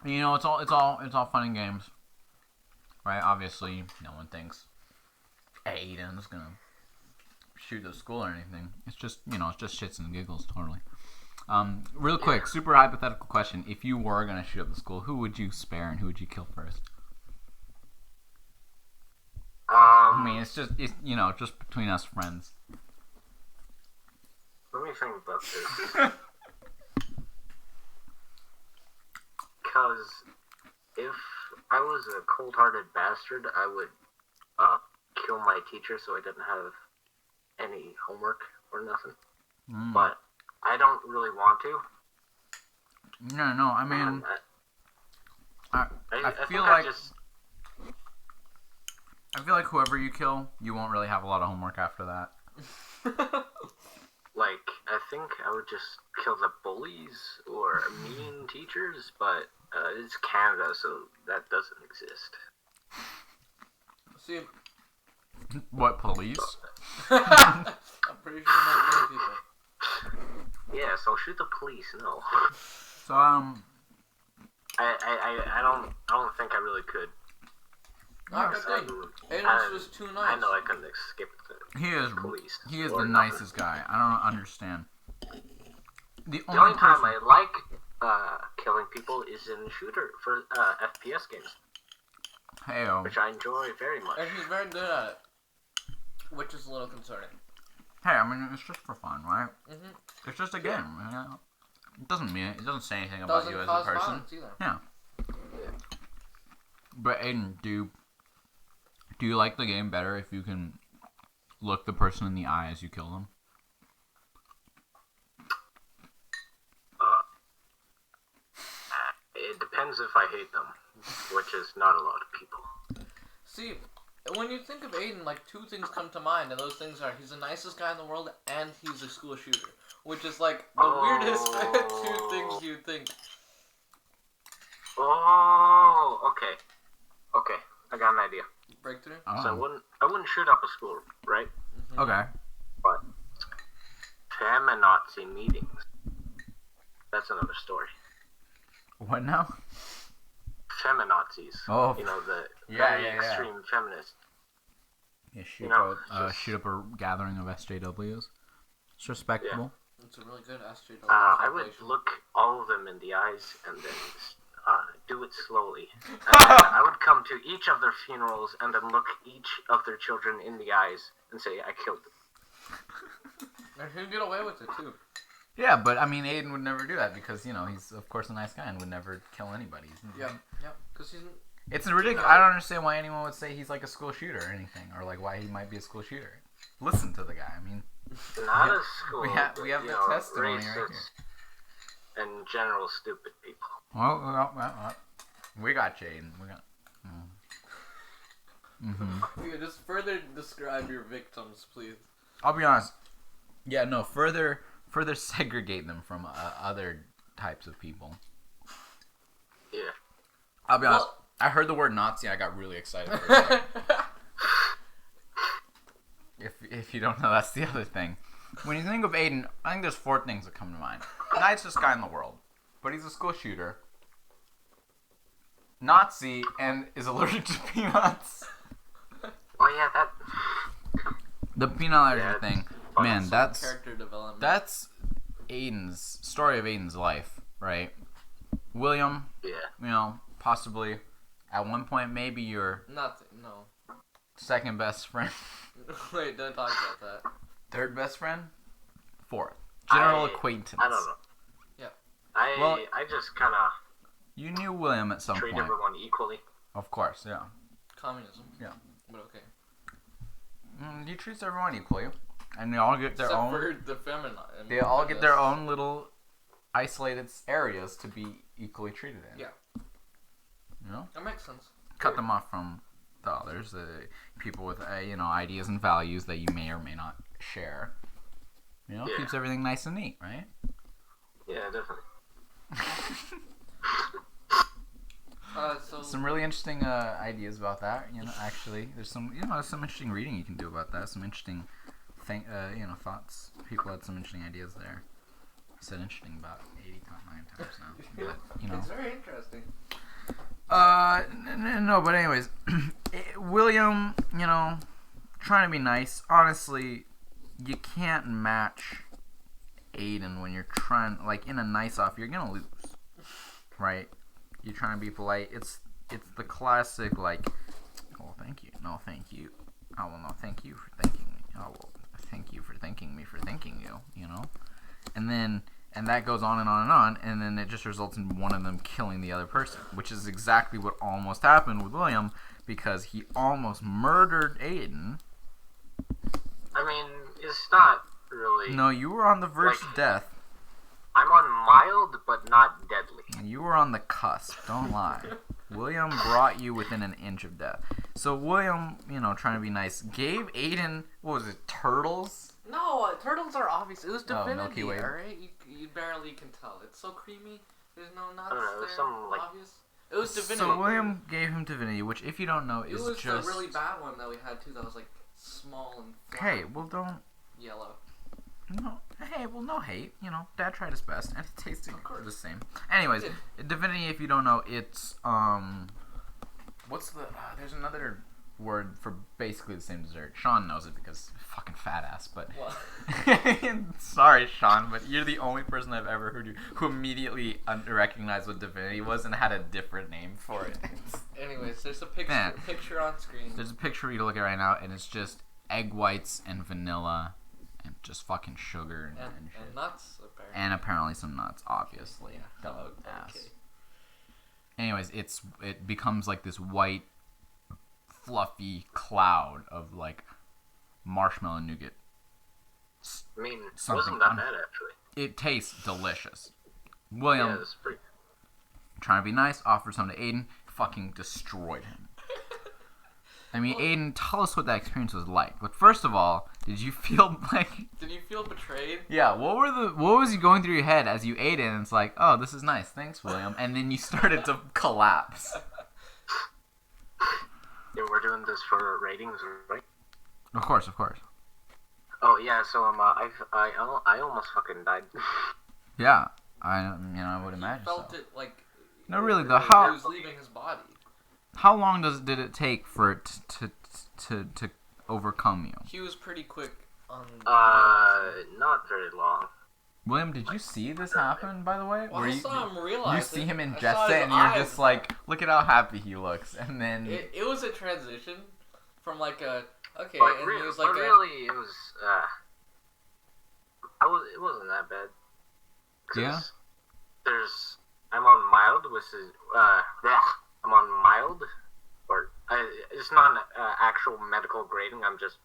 It's all fun and games, right? Obviously, no one thinks Aidan's gonna shoot the school or anything. It's just shits and giggles, totally. Real quick, super hypothetical question: if you were gonna shoot up the school, who would you spare and who would you kill first? I mean, it's just between us friends. Let me think about this. Because if I was a cold-hearted bastard, I would kill my teacher so I didn't have any homework or nothing. But I don't really want to. No. I mean, I feel like whoever you kill, you won't really have a lot of homework after that. I think I would just kill the bullies or mean teachers, but it's Canada, so that doesn't exist. See, what, police? I'm pretty sure not many people. Yes, I'll shoot the police. No. So I don't think I really could. Not good thing. Aidan's was too nice. I know I couldn't skip the police. He is the nicest guy. I don't understand. The only time I like killing people is in shooter for FPS games. Hey-o. Which I enjoy very much. And he's very good at it, which is a little concerning. Hey, I mean, it's just for fun, right? Mm-hmm. It's just a game. It doesn't mean it. It doesn't say anything about you as a person. Yeah. But Aidan, do you like the game better if you can look the person in the eye as you kill them? depends if I hate them, which is not a lot of people. See, when you think of Aidan, like, two things come to mind, and those things are he's the nicest guy in the world and he's a school shooter, which is like the weirdest two things you'd think. Oh, okay. Okay, I got an idea. Breakthrough? Oh. So I wouldn't shoot up a school, right? Mm-hmm. Okay. But feminazi meetings. That's another story. What now? Feminazis. Oh. You know, the Yeah, very extreme feminists. Yeah, You know, shoot up a gathering of SJWs. It's respectable. It's a really good SJW. I would look all of them in the eyes and then do it slowly. And then I would come to each of their funerals and then look each of their children in the eyes and say, I killed them. And he'd get away with it, too. Yeah, but I mean, Aidan would never do that because, you know, he's of course a nice guy and would never kill anybody. Yeah, because he's... It's ridiculous. I don't understand why anyone would say he's like a school shooter or anything, or like why he might be a school shooter. Listen to the guy. I mean, Not a school. we have but, the you know, testimony right here. racists and general stupid people. Well, we got you, Aidan. We got. Mm-hmm. Yeah, just further describe your victims, please. I'll be honest. Yeah, no. Further segregate them from other types of people. Yeah. I'll be honest. I heard the word Nazi. I got really excited for a second. If you don't know, that's the other thing. When you think of Aidan, I think there's 4 things that come to mind. Nicest guy in the world, but he's a school shooter. Nazi and is allergic to peanuts. Oh yeah, that. The peanut allergy thing, man. Some That's character development. that's Aidan's story of Aidan's life, right? William, Yeah. you know, possibly at one point maybe your Nothing, no. second best friend, Wait, don't talk about that. third best friend, fourth general I acquaintance. don't know. Yeah. I just kind of You knew William at some treat point, everyone equally. of course, yeah. Communism. Yeah. But okay. He treats everyone equally, and they all get their Except own. for the feminine. They all get their own little isolated areas to be equally treated in. Yeah. You know, That makes sense. cut them off from the others, people with you know, ideas and values that you may or may not share. You know, Yeah. keeps everything nice and neat, right? Yeah, definitely. So Some really interesting ideas about that. You know, actually, there's some interesting reading you can do about that. Some interesting thoughts. People had some interesting ideas there. I said interesting about 89 times now. But, you know. It's very interesting. No, but anyways, William, you know, trying to be nice. Honestly, you can't match Aidan when you're trying, like, in a nice off. You're gonna lose, right? You're trying to be polite. It's the classic, like, oh, thank you. No, thank you. Oh, well, no, thank you for thanking me. Oh, well, thank you for thanking me for thanking you, you know? And that goes on and on and on, and then it just results in one of them killing the other person, which is exactly what almost happened with William, because he almost murdered Aidan. I mean, it's not really. No, you were on the verge of death. I'm on mild, but not deadly. You were on the cusp, don't lie. William brought you within an inch of death. So William, you know, trying to be nice, gave Aidan, what was it, turtles? No, turtles are obvious. It was Oh, divinity, Milky Way. alright? You barely can tell. It's so creamy. There's no nuts I don't know, there. some, like- Obvious. It was divinity. So William gave him divinity, which, if you don't know, It is was just... the really bad one that we had too. That was like small and flat. Hey, well, don't... Yellow. No, hey, well, no hate. You know, Dad tried his best, and it tasted the same. Anyways, divinity, if you don't know, it's, what's the... there's another word for basically the same dessert. Sean knows it because fucking fat ass, but... What? Sorry, Sean, but you're the only person I've ever heard who immediately recognized what divinity was and had a different name for it. Anyways, there's a picture Man. picture on screen. There's a picture for you to look at right now, and it's just egg whites and vanilla and just fucking sugar and shit. and nuts, apparently. And apparently some nuts, obviously. Yeah. Dog ass. Okay. Anyways, it becomes like this white, fluffy cloud of like marshmallow nougat. I mean, Something wasn't that on- bad, actually. It tastes delicious. Yeah, William, it's pretty. trying to be nice, offered some to Aidan, fucking destroyed him. I mean, Aidan, tell us what that experience was like. But first of all, did you feel like... Did you feel betrayed? Yeah, what was going through your head as you ate it and it's like, oh, this is nice, thanks, William. And then you started to collapse. Yeah, we're doing this for ratings, right? Of course. Oh, yeah, so I almost fucking died. Yeah, I would imagine so. Felt it like... No, really, He though, was leaving his body. how long did it take for it to overcome you? He was pretty quick on... Not very long. William, did you see this happen, by the way? Well, I saw him realize you see him I ingest saw it, his and you're eyes. just like, look at how happy he looks, and then... It was a transition from like a... Okay, But and he was like really, it was, it wasn't that bad. Yeah? I'm on mild, which is, I'm on mild, or, it's not an actual medical grading, I'm just,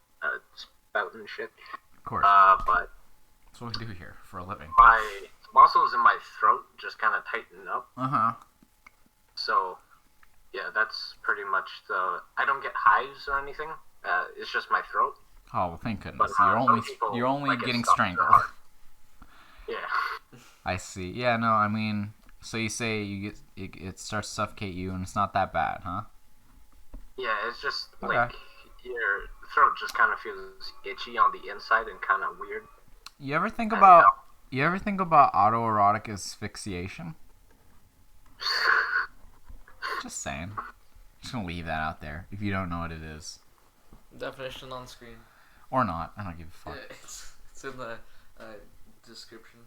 spouting shit. Of course. But That's what we do here for a living. my muscles in my throat just kind of tighten up, Uh-huh. so, yeah, that's pretty much I don't get hives or anything, it's just my throat. Oh, well, thank goodness. But, You're only like, it getting stops their strangled. heart. Yeah. I see. Yeah, no, I mean, so you say it starts to suffocate you, and it's not that bad, huh? Yeah, it's just Okay. like your throat just kind of feels itchy on the inside and kind of weird. You ever think I about autoerotic asphyxiation? Just saying. Just gonna leave that out there if you don't know what it is. Definition on screen. Or not. I don't give a fuck. Yeah, it's in the description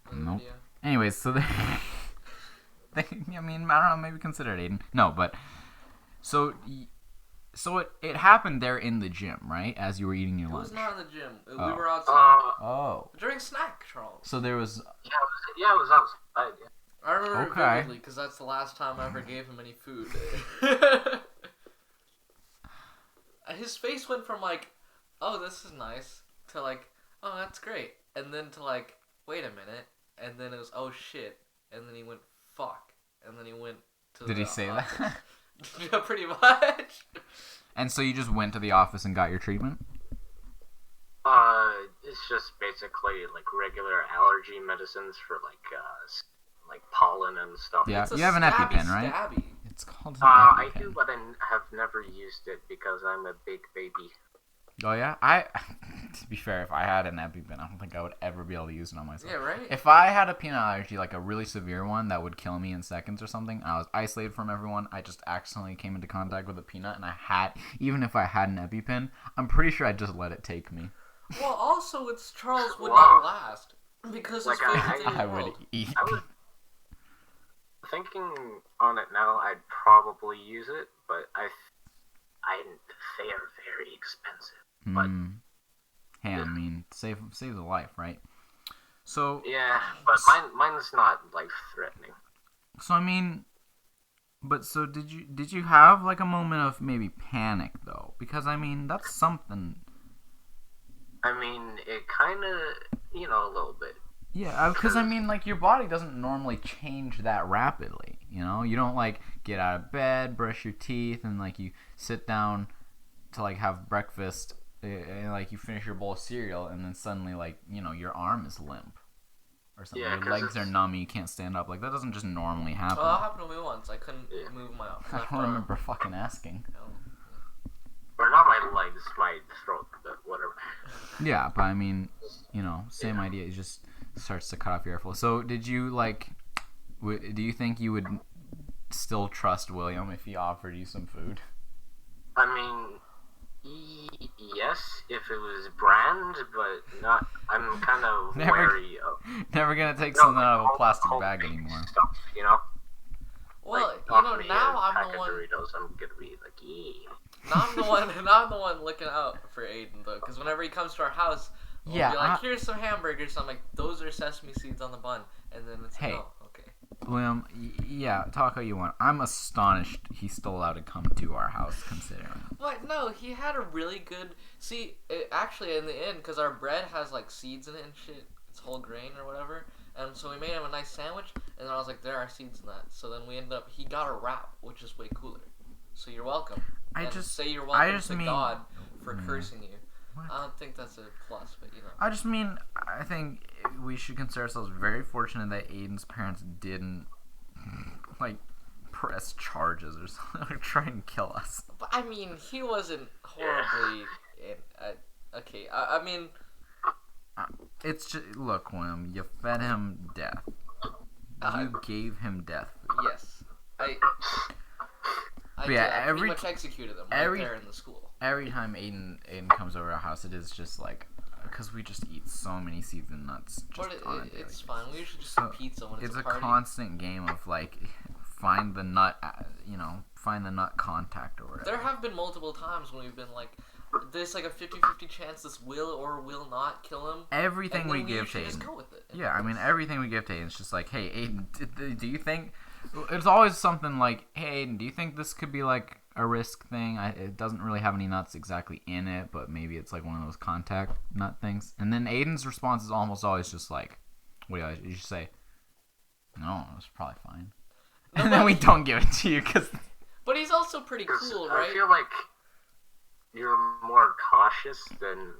of the Nope. video. Anyways, so I mean, I don't know, maybe consider it, Aidan. No, but so it happened there in the gym, right? As you were eating your It lunch. was not in the gym. We Oh. were outside. Oh. During snack, Charles. So there was Yeah, it was outside. Yeah. I remember it Okay. vividly because that's the last time I ever gave him any food. His face went from like, oh, this is nice, to like, oh, that's great. And then to like, wait a minute. And then it was, oh, shit. And then he went, fuck. And then he went to Did the he say office. that? Yeah, pretty much. And so you just went to the office and got your treatment? It's just basically like regular allergy medicines for like pollen and stuff. Yeah. It's a You have an stabby EpiPen, right? stabby. It's called an I EpiPen. do, but I have never used it because I'm a big baby. Oh yeah? To be fair, if I had an EpiPen, I don't think I would ever be able to use it on myself. Yeah, right? If I had a peanut allergy, like a really severe one that would kill me in seconds or something, and I was isolated from everyone, I just accidentally came into contact with a peanut, and even if I had an EpiPen, I'm pretty sure I'd just let it take me. Well, also, it's Charles would Wow. not last. Because Like, his favorite thing in I the would world. eat. I was thinking on it now, I'd probably use it, but they are very expensive. But Hey, I mean, save the life, right? So yeah, but mine's not like threatening. So I mean, but so did you have like a moment of maybe panic though? Because I mean, that's something. I mean, it kind of, a little bit. Yeah, because I mean, like your body doesn't normally change that rapidly. You don't like get out of bed, brush your teeth, and like you sit down to like have breakfast, and like you finish your bowl of cereal, and then suddenly like your arm is limp or something. Yeah, your legs are numb, and you can't stand up. Like that doesn't just normally happen. Well, that happened to me once. I couldn't move my left I arm. don't remember fucking asking. Or not my legs, my throat, but whatever. Yeah, but I mean, same idea. It just starts to cut off your airflow. So, did you do you think you would still trust William if he offered you some food? I mean, yes, if it was brand, but not. I'm kind of wary of. Never gonna take something out of a plastic whole bag big anymore. Stuff, Well, Like, offer me now a I'm pack the of one. Doritos, I'm gonna be like, yeah. Now I'm the one looking out for Aidan though, because whenever he comes to our house, we'll be like, "Here's some hamburgers." I'm like, "Those are sesame seeds on the bun," and then it's Hey. like, "Oh, okay." William, yeah, talk how you want. I'm astonished he's still allowed to come to our house, considering. What? No, he had a really good. See, actually, in the end, because our bread has like seeds in it and shit. It's whole grain or whatever, And so we made him a nice sandwich, and then I was like, there are seeds in that. So then he got a wrap, which is way cooler. So you're welcome. Say you're welcome to God for cursing you. What? I don't think that's a plus, but you know. I think we should consider ourselves very fortunate that Aidan's parents didn't, like, press charges or something, or try and kill us. But I mean, he wasn't horribly. Okay, I mean. It's just, look, William, you fed him death. You gave him death food. Yes. I pretty much executed him right there in the school. Every time Aidan comes over our house, it is just like, because we just eat so many seeds and nuts. It's fine. We usually just eat pizza when it's a party. It's a constant game of like, find the nut contact or whatever. There have been multiple times when we've been like, there's like a 50-50 chance this will or will not kill him. Everything we give to Aidan. Just go with it. Yeah, I mean, everything we give to Aidan is just like, hey, Aidan, do you think... It's always something like, hey, Aidan, do you think this could be like a risk thing? It doesn't really have any nuts exactly in it, but maybe it's like one of those contact nut things. And then Aidan's response is almost always just like, what do you say? No, it's probably fine. And then we don't give it to you because... But he's also pretty cool, right? I feel like you're more cautious than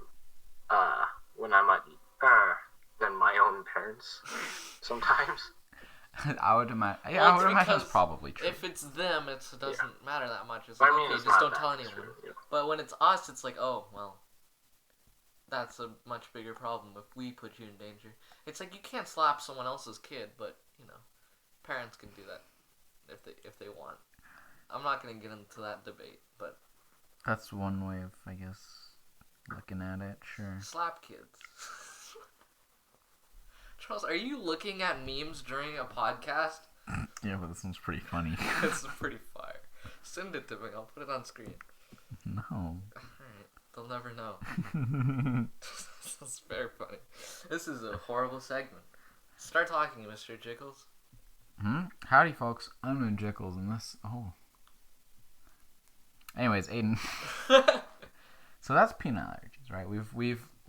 when I'm than my own parents sometimes. I would imagine. Yeah, I would imagine it's probably true. If it's them, it doesn't matter that much. It's like, okay, just don't tell anyone. True, yeah. But when it's us, it's like, oh well, that's a much bigger problem if we put you in danger. It's like you can't slap someone else's kid, but you know, parents can do that if they want. I'm not gonna get into that debate, but that's one way of, I guess, looking at it. Sure. Slap kids. Charles, are you looking at memes during a podcast? Yeah, but this one's pretty funny. This is pretty fire. Send it to me. I'll put it on screen. No. Alright. They'll never know. This is very funny. This is a horrible segment. Start talking, Mr. Jickles. Howdy, folks. I'm Nim Jickles, and this... Oh. Anyways, Aidan. So that's peanut allergies, right?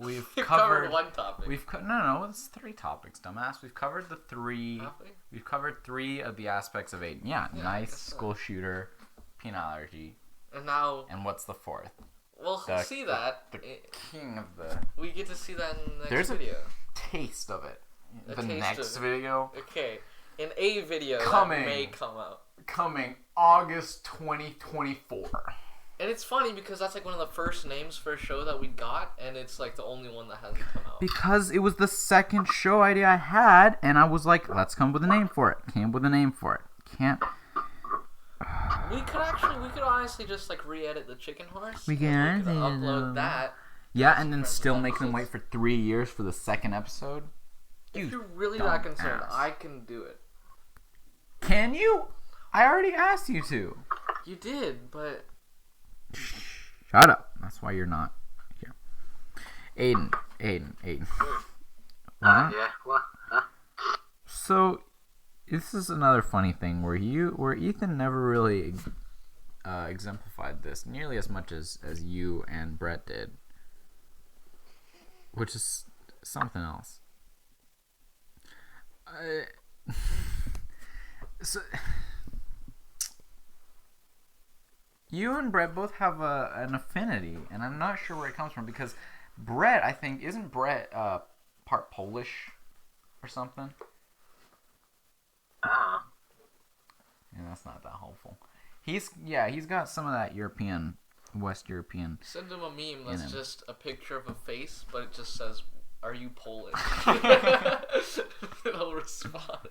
We've covered one topic. No, it's 3 topics, dumbass. We've covered the 3. Halfway? We've covered 3 of the aspects of Aidan. Yeah, nice school shooter, peanut allergy. And now. And what's the 4th? We'll see that. The king of the. We get to see that in the next There's video. A taste of it. The next video. Okay, in a video coming, that may come out. Coming August 2024. And it's funny because that's like one of the first names for a show that we got, and it's like the only one that hasn't come out. Because it was the second show idea I had, and I was like, let's come up with a name for it. Came up with a name for it. Can't. We could honestly just like re-edit the chicken horse. We can upload that. Yeah, and then still make them wait for 3 years for the second episode. If you're really that concerned, I can do it. Can you? I already asked you to. You did, but... Shut up. That's why you're not here. Aidan. Yeah, what? Huh? So, this is another funny thing where Ethan never really exemplified this nearly as much as you and Brett did. Which is something else. So... You and Brett both have an affinity, and I'm not sure where it comes from, because Brett, I think, isn't Brett part Polish or something? Yeah, that's not that helpful. He's got some of that West European. Send him a meme that's just a picture of a face, but it just says, "Are you Polish?" He'll respond.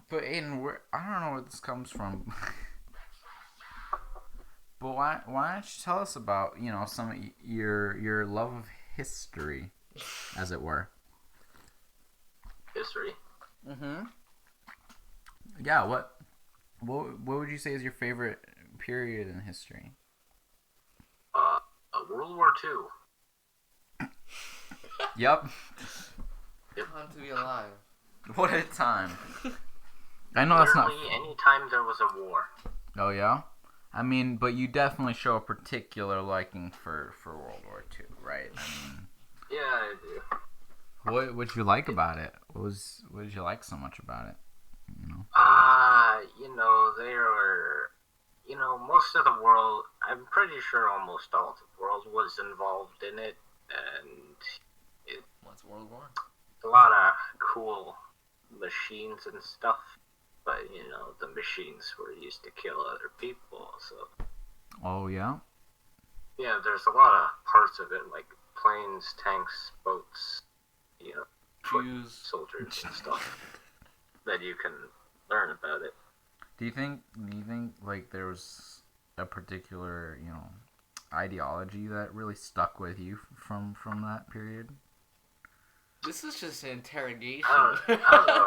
But Aidan, I don't know where this comes from. But why don't you tell us about, some of your love of history, as it were? History? Mm-hmm. Yeah, what would you say is your favorite period in history? World War II. Yep. Time to be alive. What a time. I know that's not... Any time there was a war. Oh, yeah? I mean, but you definitely show a particular liking for World War II, right? I mean... Yeah, I do. What did you like about it? What did you like so much about it? You know. They were, most of the world. I'm pretty sure almost all of the world was involved in it, and What's World War? a lot of cool machines and stuff. But the machines were used to kill other people, so. Oh yeah. Yeah, there's a lot of parts of it, like planes, tanks, boats, foot Jews. soldiers and stuff that you can learn about it. Do you think like there was a particular, ideology that really stuck with you from that period? This is just an interrogation. I don't know.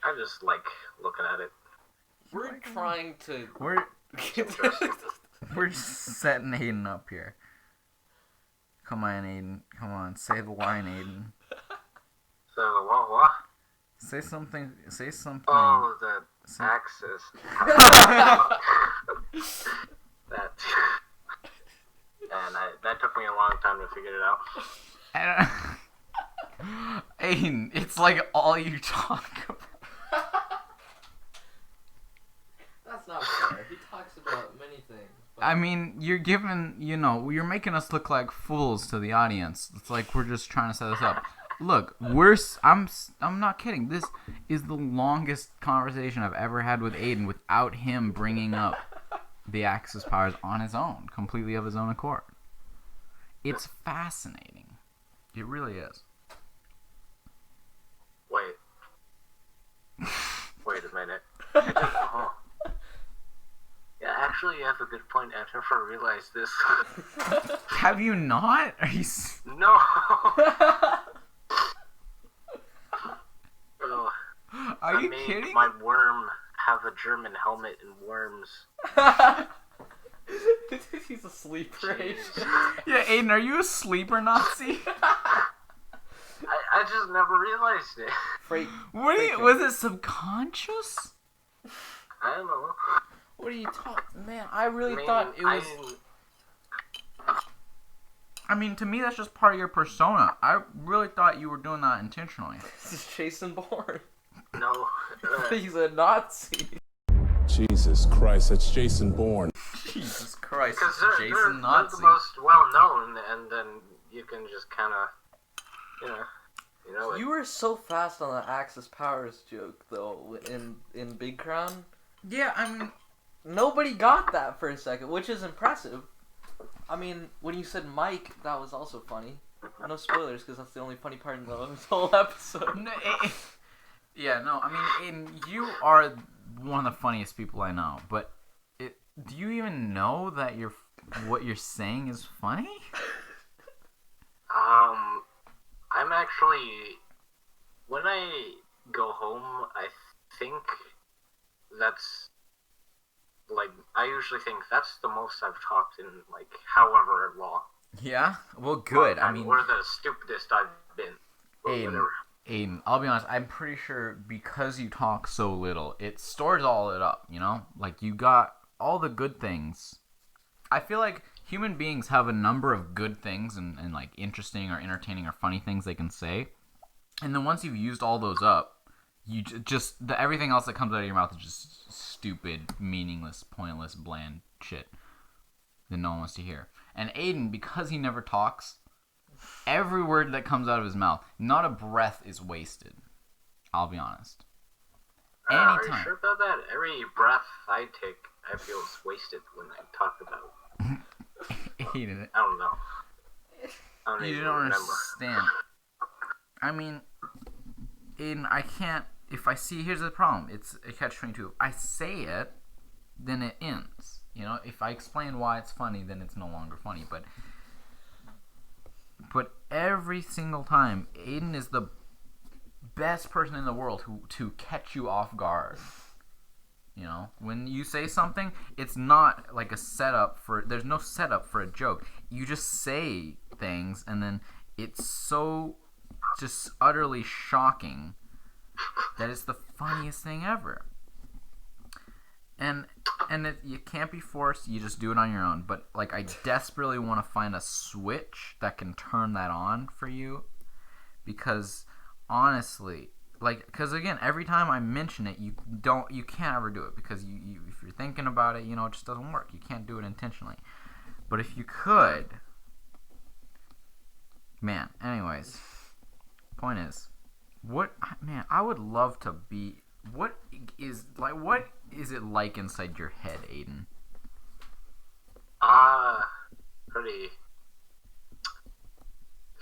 I just like looking at it. We're trying to. We're just setting Aidan up here. Come on, Aidan. Come on, say the line, Aidan. So what? Say something. Oh, the axis. That. And that took me a long time to figure it out. Aidan, it's like all you talk about. That's not fair. He talks about many things. But... I mean, you're making us look like fools to the audience. It's like we're just trying to set this up. Look, I'm not kidding. This is the longest conversation I've ever had with Aidan without him bringing up the Axis powers on his own, completely of his own accord. It's fascinating. It really is. Wait a minute. Yeah, actually, you have a good point. I never realized this. Have you not? Are you? No. Are you kidding? My worm have a German helmet and worms. He's a sleeper. Yeah, Aidan, are you a sleeper Nazi? I just never realized it. Was it subconscious? I don't know. What are you talking? Man, I really thought it was. I mean, to me, that's just part of your persona. I really thought you were doing that intentionally. This is Jason Bourne. No. He's a Nazi. Jesus Christ, that's Jason Bourne. Jesus Christ, Because it's Jason Nazi. they're the most well-known, and then you can just kind of, You were so fast on the Axis powers joke, though, in Big Crown. Yeah, I mean... Nobody got that for a second, which is impressive. I mean, when you said Mike, that was also funny. No spoilers, because that's the only funny part in the whole episode. I mean, you are one of the funniest people I know, but do you even know that what you're saying is funny? I'm actually, when I go home, I think that's, I usually think that's the most I've talked in, however long. Yeah? Well, good. Or the stupidest I've been. Aidan, I'll be honest, I'm pretty sure because you talk so little, it stores all it up, you got all the good things. I feel like human beings have a number of good things and interesting or entertaining or funny things they can say. And then once you've used all those up, you everything else that comes out of your mouth is just stupid, meaningless, pointless, bland shit that no one wants to hear. And Aidan, because he never talks, every word that comes out of his mouth, not a breath is wasted. I'll be honest. Are you sure about that? Every breath I take, I feel it's wasted when I talk about. Aidan, I don't know. You don't understand. I mean, Aidan, I can't. Here's the problem. It's a catch-22. If I say it, then it ends. If I explain why it's funny, then it's no longer funny. But every single time, Aidan is the best person in the world to catch you off guard. When you say something, it's not like a setup there's no setup for a joke. You just say things, and then it's so just utterly shocking that it's the funniest thing ever. And you can't be forced. You just do it on your own. But I desperately want to find a switch that can turn that on for you, because honestly, like, because again, every time I mention it, you can't ever do it because you if you're thinking about it, it just doesn't work. You can't do it intentionally. But if you could, man. Anyways, point is, I would love to be. What is it like inside your head, Aidan? Pretty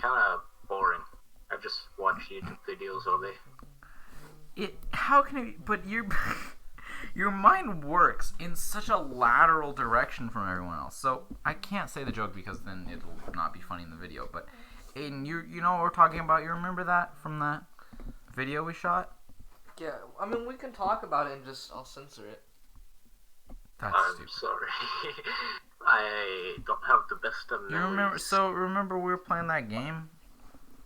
kind of boring. I just watch YouTube videos all day. How can it? But your mind works in such a lateral direction from everyone else. So I can't say the joke because then it'll not be funny in the video. But Aidan, you know what we're talking about? You remember that from that video we shot? Yeah, I mean we can talk about it and I'll censor it. That's I'm stupid. sorry. I don't have the best of memories. Remember we were playing that game,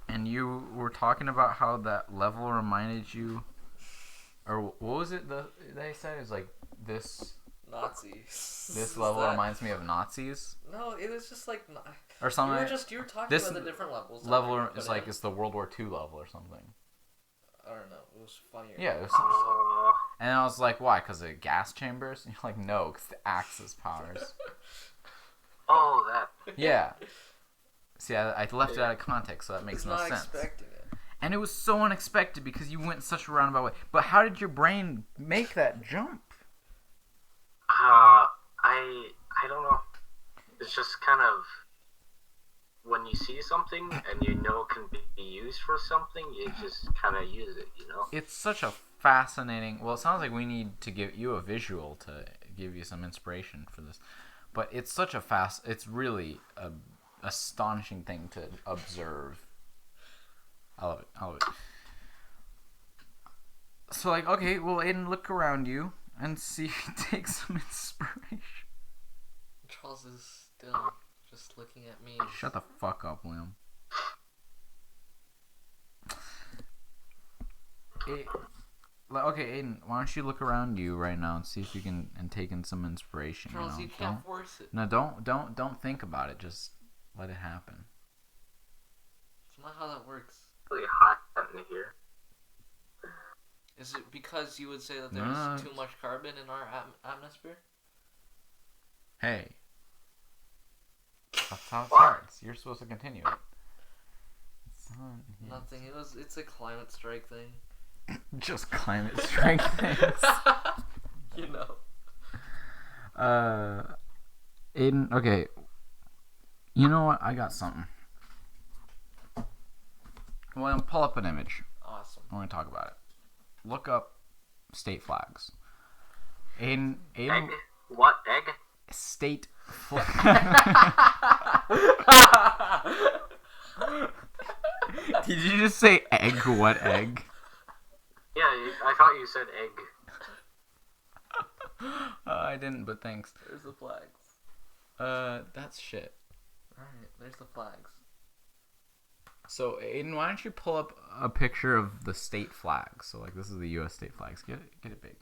and you were talking about how that level reminded you, or what was it? They said it was like this. Nazis. This level reminds me of Nazis. No, it was just like. Or something. You were talking about the different levels. Level is like it's the World War II level or something. I don't know. It was funnier. Yeah, it was. And I was like, why? Because of gas chambers? And you're like, no, because the Axis powers. Oh, that. Yeah. See, I left it out of context, so that makes no sense. Expecting it. And it was so unexpected because you went such a roundabout way. But how did your brain make that jump? I don't know. It's just kind of when you see something and can be used for something, you just kind of use it, It's such a fascinating. Well, it sounds like we need to give you a visual to give you some inspiration for this. But it's such a it's really a astonishing thing to observe. I love it. So, like, okay, well, Aidan, look around you and see if you take some inspiration. Charles is still just looking at me. Shut the fuck up, Liam. Okay, Aidan, why don't you look around you right now and see if you can take in some inspiration. Charles, you can't force it. No, don't think about it. Just let it happen. It's not how that works. It's really hot in here. Is it because you would say that there's too much carbon in our atmosphere? Hey. That's how it starts. You're supposed to continue it. Nothing. It's a climate strike thing. Just climate strike things. Aidan, okay. You know what? I got something. Well, pull up an image. Awesome. We're going to talk about it. Look up state flags. Aidan. Egg? What? Egg? State flag. Did you just say egg? What egg? Yeah, I thought you said egg. I didn't, but thanks. There's the flags. That's shit. Alright, there's the flags. So, Aidan, why don't you pull up a picture of the state flags? So, like, this is the U.S. state flags. Get it big.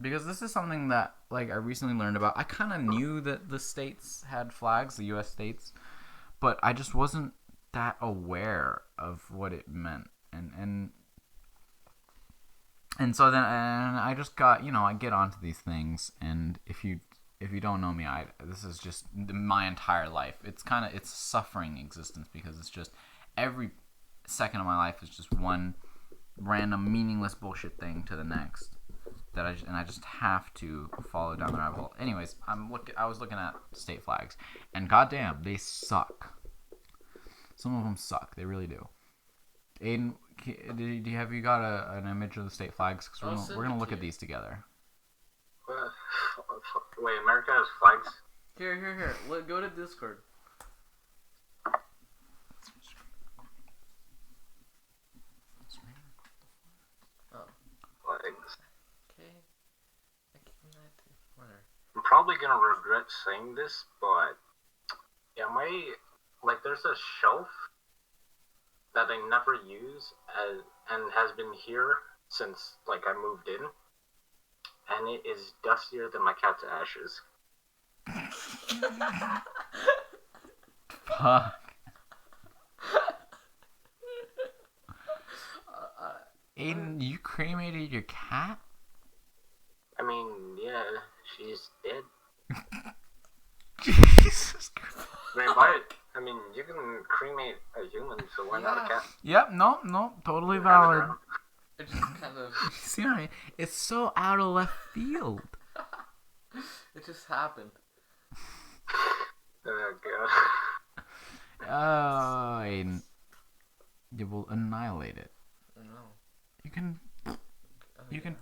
Because this is something that, like, I recently learned about. I kind of knew that the states had flags, the U.S. states, but I just wasn't that aware of what it meant. And so then I just got, I get onto these things, and if you don't know me, this is just my entire life. It's suffering existence because it's just every second of my life is just one random meaningless bullshit thing to the next that I just have to follow down the rabbit hole. Anyways, I was looking at state flags, and goddamn, they suck. Some of them suck. They really do. Aidan, have you got an image of the state flags? Because we're gonna look at these together. Wait, America has flags? Here. Go to Discord. Oh. Flags. Okay. I'm probably gonna regret saying this, but yeah, there's a shelf that I never use and has been here since I moved in, and it is dustier than my cat's ashes. Fuck. Aidan, you cremated your cat? I mean, yeah, she's dead. Jesus Christ. I mean, why? I mean, you can cremate a human, so why not a cat? Yep, no, totally valid. It just kind of... See what I mean? It's so out of left field. It just happened. Oh, God. Aidan. You will annihilate it. No. You can...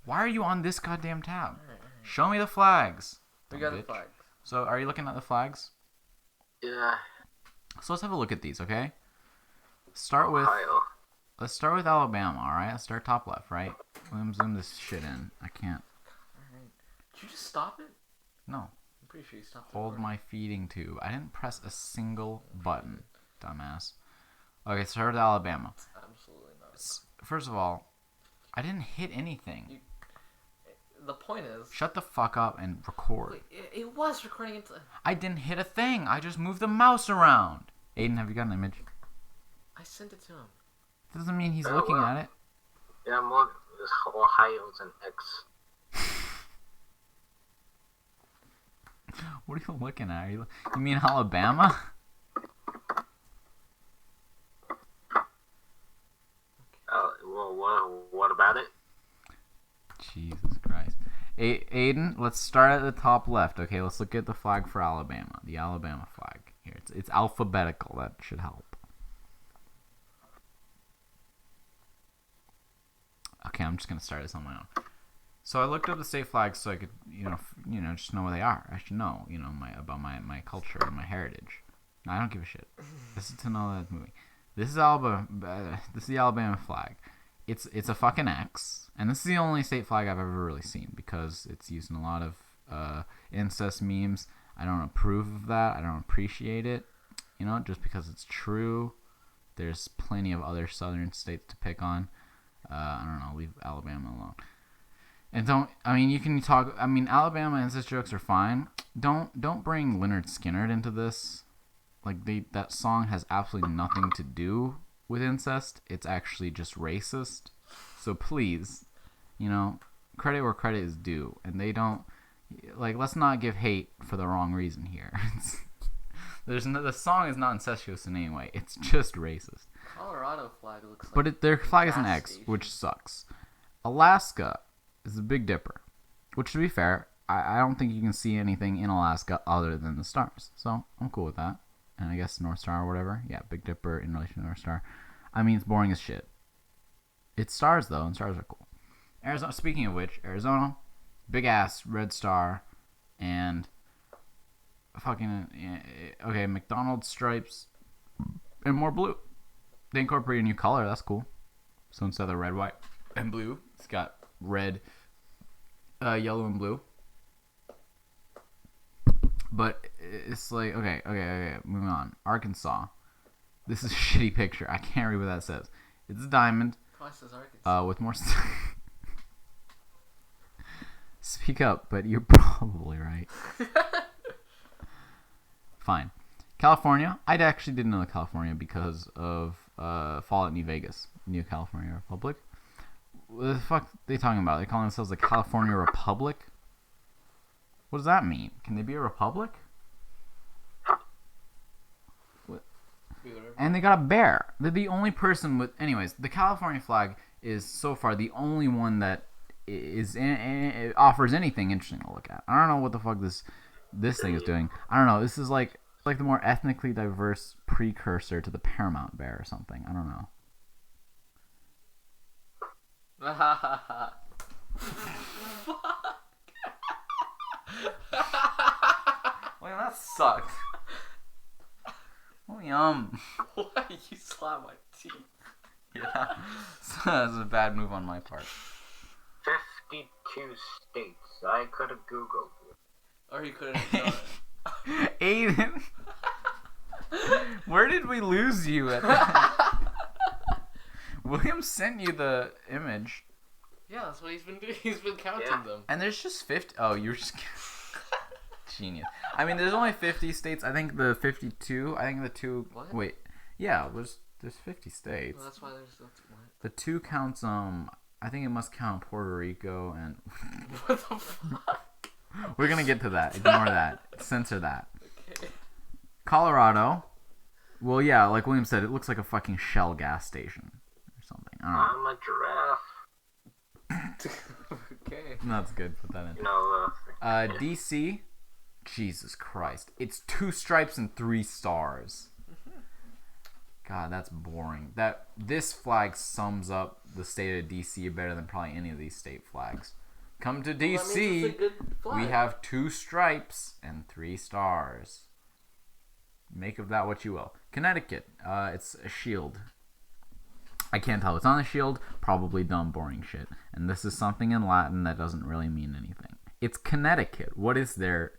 Why are you on this goddamn tab? Show me the flags. We got the bitch. flags. So, are you looking at the flags? Yeah. So let's have a look at these, okay? Start with... Ohio. Let's start with Alabama, alright? Let's start top left, right? Let me zoom this shit in. I can't... Alright. Did you just stop it? No. I'm pretty sure you stopped it. Hold my feeding tube. I didn't press a single button, dumbass. Okay, start with Alabama. Absolutely not. First of all, I didn't hit anything. The point is... Shut the fuck up and record. Wait, it was recording into... I didn't hit a thing. I just moved the mouse around. Aidan, have you got an image? I sent it to him. Doesn't mean he's Oh, looking wow. at it. Yeah, I'm looking. This Ohio's an X. What are you looking at? You mean Alabama? Well, what about it? Jesus Christ. Aidan, let's start at the top left. Okay, let's look at the flag for Alabama. The Alabama flag. Here, it's alphabetical. That should help. Okay, I'm just gonna start this on my own. So I looked up the state flags so I could, just know where they are. I should know, about my culture and my heritage. No, I don't give a shit. This is to know that it's moving. This is Alabama. This is the Alabama flag. It's a fucking X, and this is the only state flag I've ever really seen because it's used in a lot of incest memes. I don't approve of that. I don't appreciate it. Just because it's true. There's plenty of other southern states to pick on. I don't know. Leave Alabama alone. And you can talk. Alabama incest jokes are fine. Don't bring Lynyrd Skynyrd into this. That song has absolutely nothing to do with incest. It's actually just racist. So please, credit where credit is due. And they don't, let's not give hate for the wrong reason here. The song is not incestuous in any way. It's just racist. Colorado flag looks like... But their flag is an gas X, station. which sucks. Alaska is the Big Dipper. Which, to be fair, I don't think you can see anything in Alaska other than the stars. So, I'm cool with that. And I guess North Star or whatever. Yeah, Big Dipper in relation to North Star. It's boring as shit. It's stars, though, and stars are cool. Arizona. Speaking of which, Arizona, big ass red star, and fucking okay, McDonald's stripes, and more blue. They incorporate a new color. That's cool. So instead of the red, white, and blue, it's got red, yellow, and blue. But it's okay, moving on. Arkansas. This is a shitty picture. I can't read what that says. It's a diamond. Twice as Arkansas. With more... Speak up, but you're probably right. Fine. California. I actually didn't know California because of Fallout New Vegas. New California Republic. What the fuck are they talking about? They call themselves the California Republic? What does that mean? Can they be a republic? What? And they got a bear. They're the only person with... Anyways, the California flag is so far the only one that it offers anything interesting to look at. I don't know what the fuck this thing is doing. I don't know. This is like the more ethnically diverse precursor to the Paramount bear or something. I don't know. Well, that sucked. Oh, yum. Why you slap my teeth? Yeah. That's a bad move on my part. 52 states. I could have Googled it. Or you could have done it. Aidan. Where did we lose you at that? William sent you the image. Yeah, that's what he's been doing. He's been counting them. And there's just 50. Oh, you're just... Genius. There's only 50 states. I think the 52. I think the two... What? Wait. Yeah, there's There's 50 states. Well, that's why there's what? The 2 counts. I think it must count Puerto Rico and. What the fuck? We're gonna get to that. Ignore that. Censor that. Okay. Colorado. Well, yeah, like William said, it looks like a fucking Shell gas station or something. I don't know. I'm a giraffe. Okay. That's good. Put that in. You know, DC. Jesus Christ. It's 2 stripes and 3 stars. God, that's boring. This flag sums up the state of DC better than probably any of these state flags. Come to Well, that means DC. it's a good flag. We have 2 stripes and 3 stars. Make of that what you will. Connecticut. It's a shield. I can't tell what's on the shield. Probably dumb, boring shit. And this is something in Latin that doesn't really mean anything. It's Connecticut. What is there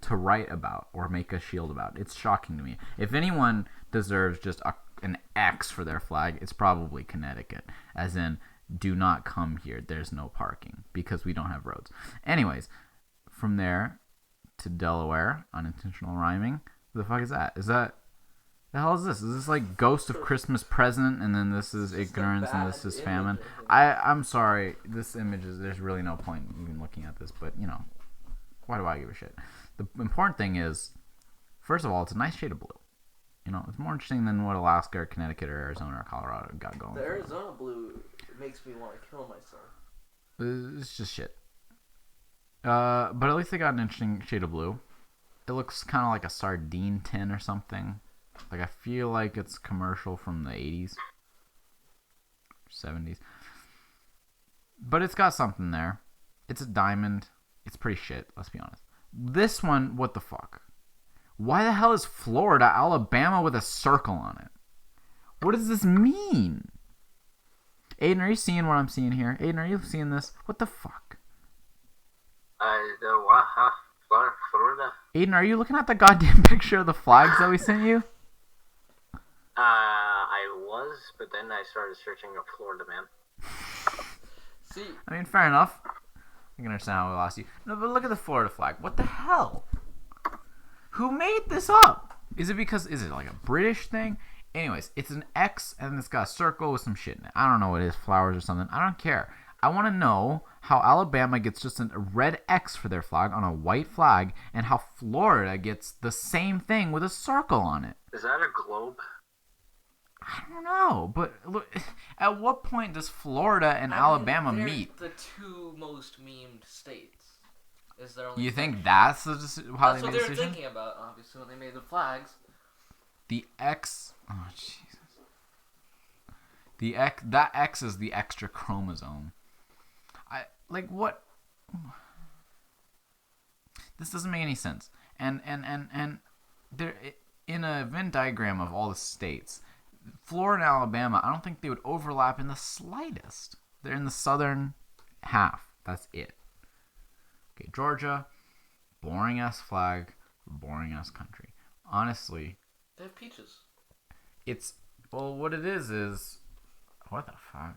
to write about or make a shield about? It's shocking to me. If anyone deserves just an X for their flag, it's probably Connecticut. As in, do not come here. There's no parking because we don't have roads. Anyways, from there to Delaware, unintentional rhyming. What the fuck is that? The hell is this? Is this like Ghost of Christmas Present, and then this is ignorance, and this is famine? I'm sorry. This image is, there's really no point even looking at this, but you know, why do I give a shit? The important thing is, first of all, it's a nice shade of blue. You know, it's more interesting than what Alaska or Connecticut or Arizona or Colorado got going. The Arizona blue makes me want to kill myself. It's just shit. But at least they got an interesting shade of blue. It looks kind of like a sardine tin or something. Like, I feel like it's commercial from the 80s. 70s. But it's got something there. It's a diamond. It's pretty shit, let's be honest. This one, what the fuck? Why the hell is Florida, Alabama with a circle on it? What does this mean? Aidan, are you seeing what I'm seeing here? Aidan, are you seeing this? What the fuck? Florida. Aidan, are you looking at the goddamn picture of the flags that we sent you? I was, but then I started searching up Florida, man. See, I mean, fair enough. I can understand how we lost you. No, but look at the Florida flag. What the hell? Who made this up? Is it like a British thing? Anyways, it's an X and it's got a circle with some shit in it. I don't know what it is, flowers or something. I don't care. I want to know how Alabama gets just a red X for their flag on a white flag, and how Florida gets the same thing with a circle on it. Is that a globe? I don't know, but look, at what point does Florida and Alabama they're meet? the 2 most memed states. Is there only You think five? that's how That's they what made they the were decision? thinking about, obviously, when they made the flags. The X. Oh Jesus. The X. That X is the extra chromosome. Like what? This doesn't make any sense. And there, in a Venn diagram of all the states, Florida and Alabama, I don't think they would overlap in the slightest. They're in the southern half. That's it. Okay, Georgia, boring ass flag, boring ass country. Honestly, They have peaches. what it is what the fuck?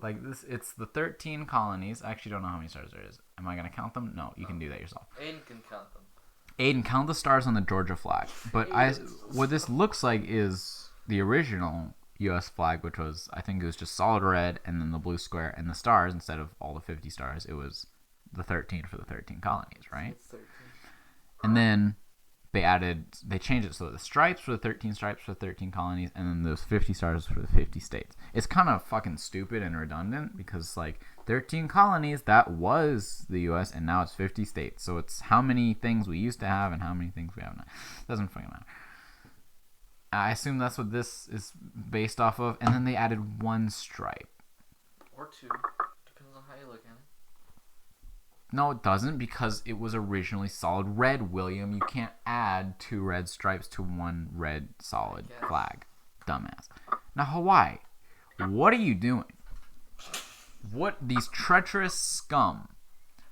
Like this, it's the 13 colonies. I actually don't know how many stars there is. Am I gonna count them? No, you can do that yourself. Aidan can count them. Aidan, count the stars on the Georgia flag. But what this looks like is the original U.S. flag, which was, I think it was just solid red and then the blue square and the stars. Instead of all the 50 stars, it was the 13 for the 13 colonies, right? It's 13. And then they changed it so the stripes were the 13 stripes for the 13 colonies, and then those 50 stars for the 50 states. It's kind of fucking stupid and redundant because, like, 13 colonies, that was the U.S., and now it's 50 states. So it's how many things we used to have and how many things we have now. Doesn't fucking matter. I assume that's what this is based off of, and then they added 1 stripe. Or 2. Depends on how you look at it. No, it doesn't, because it was originally solid red, William. You can't add 2 red stripes to 1 red solid flag. Dumbass. Now, Hawaii, what are you doing? What, these treacherous scum.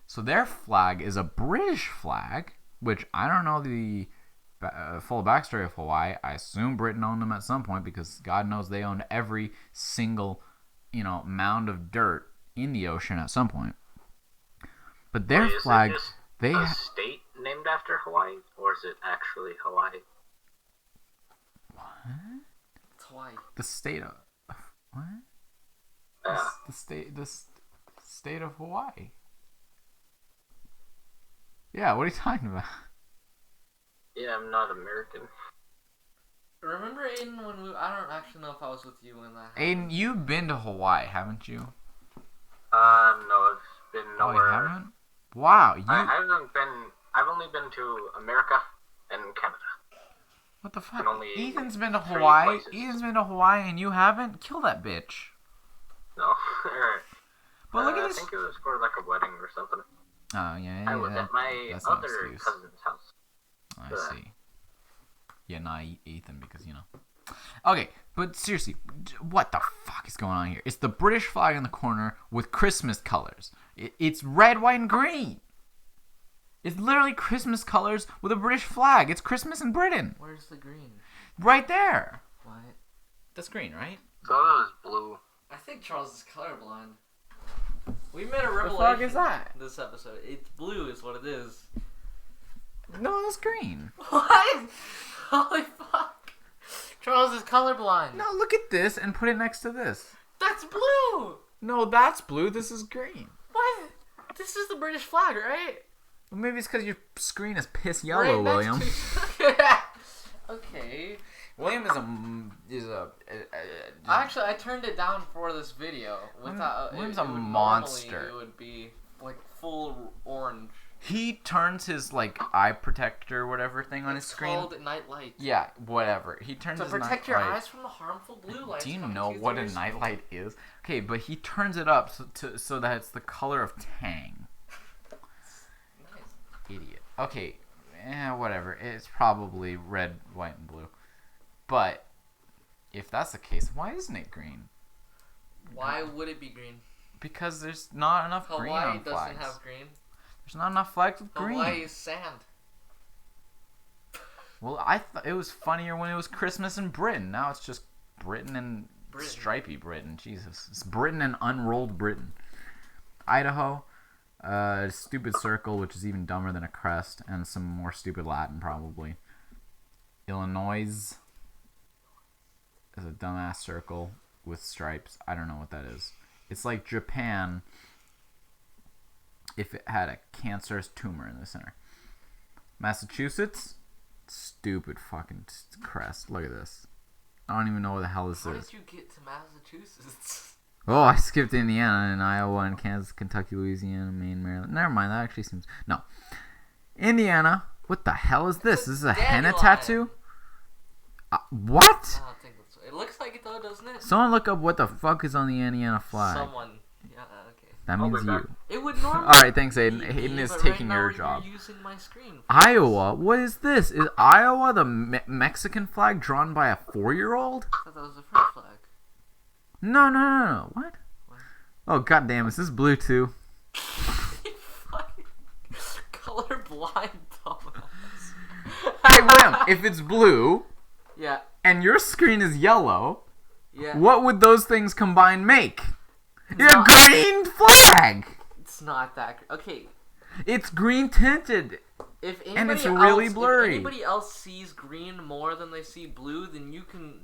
So their flag is a British flag, which I don't know the full backstory of Hawaii. I assume Britain owned them at some point, because God knows they owned every single, mound of dirt in the ocean at some point. But their flag, is it just a state named after Hawaii, or is it actually Hawaii? What? It's Hawaii. The state of what? Yeah. The state of Hawaii. Yeah, what are you talking about? Yeah, I'm not American. Remember, Aidan, when I don't actually know if I was with you when that happened. Aidan, you've been to Hawaii, haven't you? No, I've been Oh, nowhere. you haven't? Wow, you. I've only been to America and Canada. What the fuck? And only Ethan's been to 3 Hawaii. places. Ethan's been to Hawaii, and you haven't. Kill that bitch. No. But look at I this. think it was for like a wedding or something. Oh yeah, I was at my that's no other excuse. cousin's house. I see. Yeah, not Ethan because you know. Okay, but seriously, what the fuck is going on here? It's the British flag in the corner with Christmas colors. It's red, white, and green. It's literally Christmas colors with a British flag. It's Christmas in Britain. Where's the green? Right there. What? That's green, right? So it was blue. I think Charles is colorblind. We made a revelation. fuck is that? This episode. It's blue, is what it is. No, that's green. What? Holy fuck! Charles is colorblind. No, look at this and put it next to this. That's blue. No, that's blue. This is green. What? This is the British flag, right? Well, maybe it's because your screen is piss yellow, Right next William. to- Okay. William is a Actually, I turned it down for this video. Without William's it a would monster. Normally, it would be like full orange. He turns his like eye protector or whatever thing on his It's screen. called night light. Yeah, whatever. He turns To his protect night your light. eyes from the harmful blue lights. Do you coming know to what a your screen. nightlight is? Okay, but he turns it up so that it's the color of Tang. Nice. Idiot. Okay, whatever. It's probably red, white, and blue. But if that's the case, why isn't it green? Why would it be green? Because there's not enough green Hawaii on flags. doesn't have green. There's not enough flags with green. Hawaii is sand. Well, I thought it was funnier when it was Christmas in Britain. Now it's just Britain and stripy Britain. Jesus, it's Britain and unrolled Britain. Idaho, stupid circle, which is even dumber than a crest, and some more stupid Latin probably. Illinois is a dumbass circle with stripes. I don't know what that is. It's like Japan if it had a cancerous tumor in the center. Massachusetts, stupid fucking crest. Look at this. I don't even know what the hell this How is. did you get to Massachusetts? Oh, I skipped Indiana and Iowa and Kansas, Kentucky, Louisiana, Maine, Maryland. Never mind, that actually seems... No. Indiana. What the hell is this? This is a henna dandelion. tattoo? What? I don't think that's... It looks like it though, doesn't it? Someone look up what the fuck is on the Indiana flag. Someone. Yeah, okay. That I'll means be back. you. It would normally... Alright, thanks, Aiden. be Aiden me, is but taking right now your you're job. using my screen. Iowa? What is this? Is Iowa the Mexican flag drawn by a 4-year-old? I thought that was the French flag. No. What? What? Oh, goddamn. Is this blue too? Colorblind dumbass. Hey, William, if it's blue Yeah, and your screen is yellow, yeah. what would those things combined make? No. A green flag! It's not that... Okay, It's green tinted. if anybody And it's really else, blurry. If anybody else sees green more than they see blue, then you can...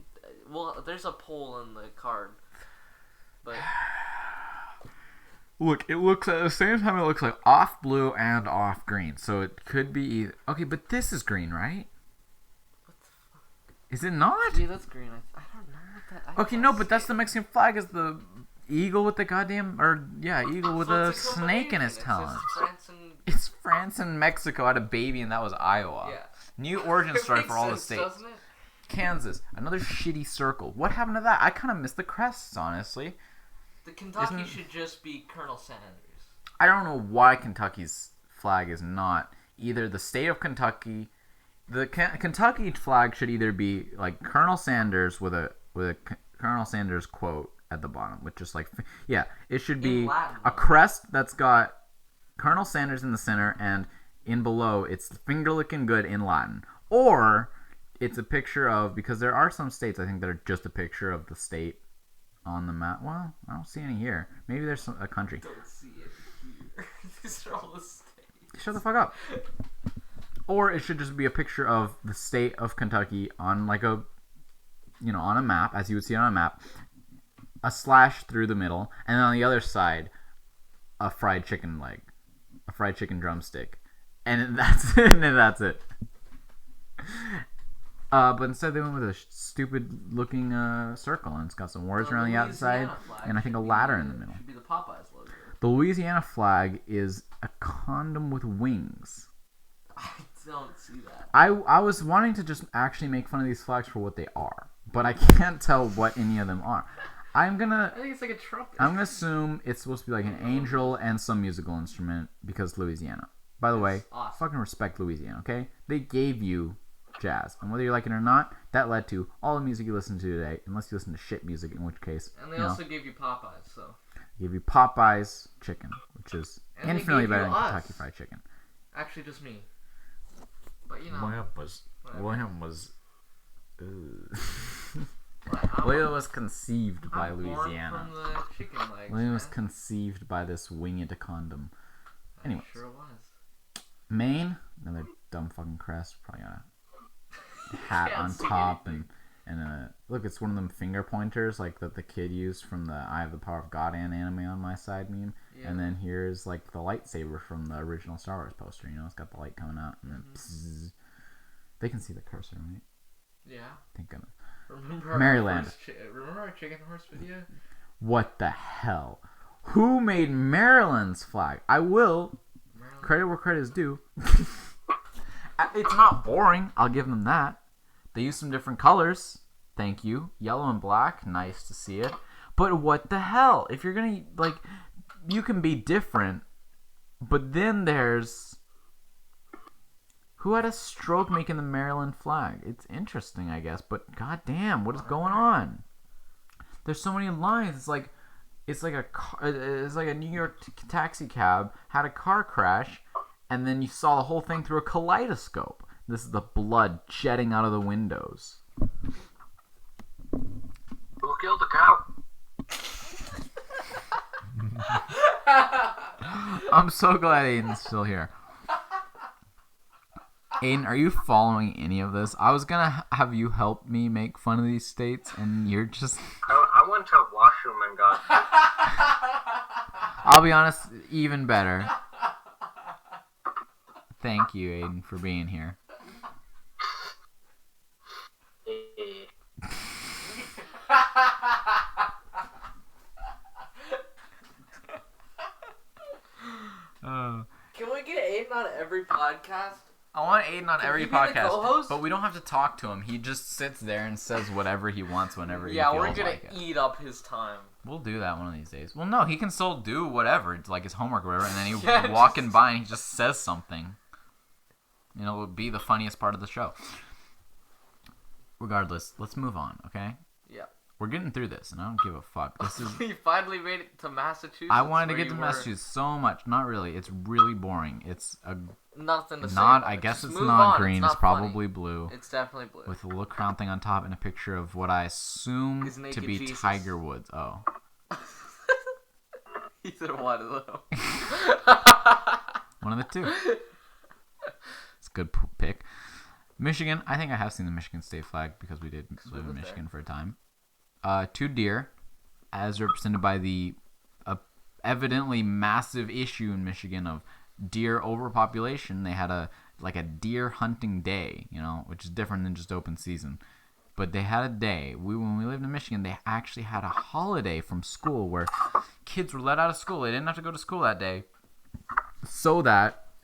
Well, there's a poll in the card. But... Look, it looks at the same time. It looks like off blue and off green, so it could be either. Okay, but this is green, right? What the fuck? Is it not? Yeah, that's green. I don't know what that... I Okay, can't no, but see that's it. the Mexican flag. Is the eagle with the goddamn eagle with So a it's a snake in combination. his It says talons? France and... It's France and Mexico had a baby, and that was Iowa. Yeah. New origin It story makes for all the sense, states. doesn't it? Kansas, another shitty circle. What happened to that? I kind of missed the crests, honestly. The Kentucky Isn't- should just be Colonel Sanders. I don't know why Kentucky's flag is not either the state of Kentucky. The Kentucky flag should either be like Colonel Sanders with a Colonel Sanders quote at the bottom, which just like it should be In Latin, a though. crest that's got Colonel Sanders in the center, and in below it's finger looking good in Latin, or it's a picture of, because there are some states I think that are just a picture of the state on the map. Well, I don't see any here. Maybe there's a country. Don't see it here. These are all the states. Shut the fuck up. Or it should just be a picture of the state of Kentucky on like a on a map, as you would see on a map, a slash through the middle, and then on the other side, a fried chicken leg, a fried chicken drumstick, and that's it. And that's it. But instead they went with a stupid looking circle, and it's got some words around the outside, and I think a ladder in the middle. Should be the Popeyes logo. The Louisiana flag is a condom with wings. I don't see that. I was wanting to just actually make fun of these flags for what they are, but I can't tell what any of them are. I think it's like a trumpet. I'm gonna assume it's supposed to be like an angel and some musical instrument because Louisiana. By the way, awesome. Fucking respect Louisiana, okay? They gave you jazz, and whether you like it or not, that led to all the music you listen to today, unless you listen to shit music, in which case, and they also gave you Popeyes, so. They gave you Popeyes chicken, which is And infinitely better than Kentucky Fried Chicken. Actually, just me. But William was What? William was conceived by Louisiana. From the chicken legs, William was conceived by this winged condom. Anyways, sure was. Maine, another dumb fucking crest. Probably got a hat on top and look, it's one of them finger pointers like that the kid used from the Eye of the Power of God anime on my side meme. Yeah. And then here's like the lightsaber from the original Star Wars poster. It's got the light coming out and then pzzz. They can see the cursor, right? Yeah. Thank goodness. Remember Maryland. Remember our chicken horse video? What the hell? Who made Maryland's flag? I will credit where credit is due. It's not boring. I'll give them that. They use some different colors. Thank you. Yellow and black. Nice to see it. But what the hell? If you're gonna you can be different. But then there's who had a stroke making the Maryland flag. It's interesting, I guess. But goddamn, what is going on? There's so many lines. It's like a New York taxi cab had a car crash, and then you saw the whole thing through a kaleidoscope. This is the blood jetting out of the windows. Who killed the cow? I'm so glad Aiden's still here. Aiden, are you following any of this? I was gonna have you help me make fun of these states, and you're just... I went to a washroom and got... I'll be honest, even better. Thank you, Aiden, for being here. Can we get Aiden on every podcast? I want Aiden on every he be the podcast, co-host? but we don't have to talk to him. He just sits there and says whatever he wants whenever he Yeah, feels we're gonna like it. eat up his time. We'll do that one of these days. Well, no, he can still do whatever, it's like his homework or whatever, and then he Yeah, walking by and he just says something. It would be the funniest part of the show. Regardless, let's move on, okay? Yeah. We're getting through this, and I don't give a fuck. This is. We finally made it to Massachusetts. I wanted to where get to you Massachusetts so much. Not really. It's really boring. It's a nothing to say. not. about I it. guess Just it's move not on. green. It's It's not probably funny. blue. It's definitely blue. With a little crown thing on top and a picture of what I assume His to naked be Jesus. Tiger Woods. Oh. He said one of them. One of the two. It's a good pick. Michigan. I think I have seen the Michigan state flag because we did live in Michigan for a time. 2 deer, as represented by the evidently massive issue in Michigan of deer overpopulation. They had a deer hunting day, which is different than just open season. But they had a day. When we lived in Michigan, they actually had a holiday from school where kids were let out of school. They didn't have to go to school that day,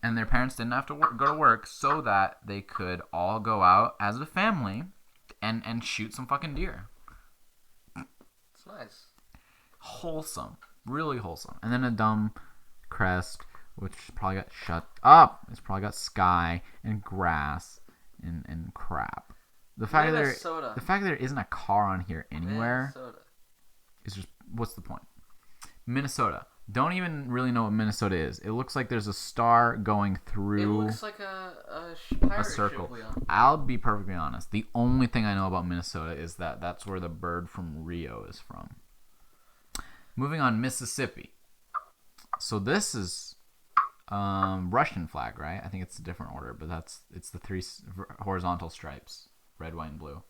and their parents didn't have to go to work, so that they could all go out as a family and shoot some fucking deer. It's nice. Wholesome. Really wholesome. And then a dumb crest, which probably got shut up. It's probably got sky and grass and crap. The fact that there isn't a car on here anywhere is just, what's the point? Minnesota. Don't even really know what Minnesota is. It looks like there's a star going through. It looks like a circle. Ship wheel. I'll be perfectly honest. The only thing I know about Minnesota is that that's where the bird from Rio is from. Moving on, Mississippi. So this is Russian flag, right? I think it's a different order, but it's the 3 horizontal stripes, red, white, and blue.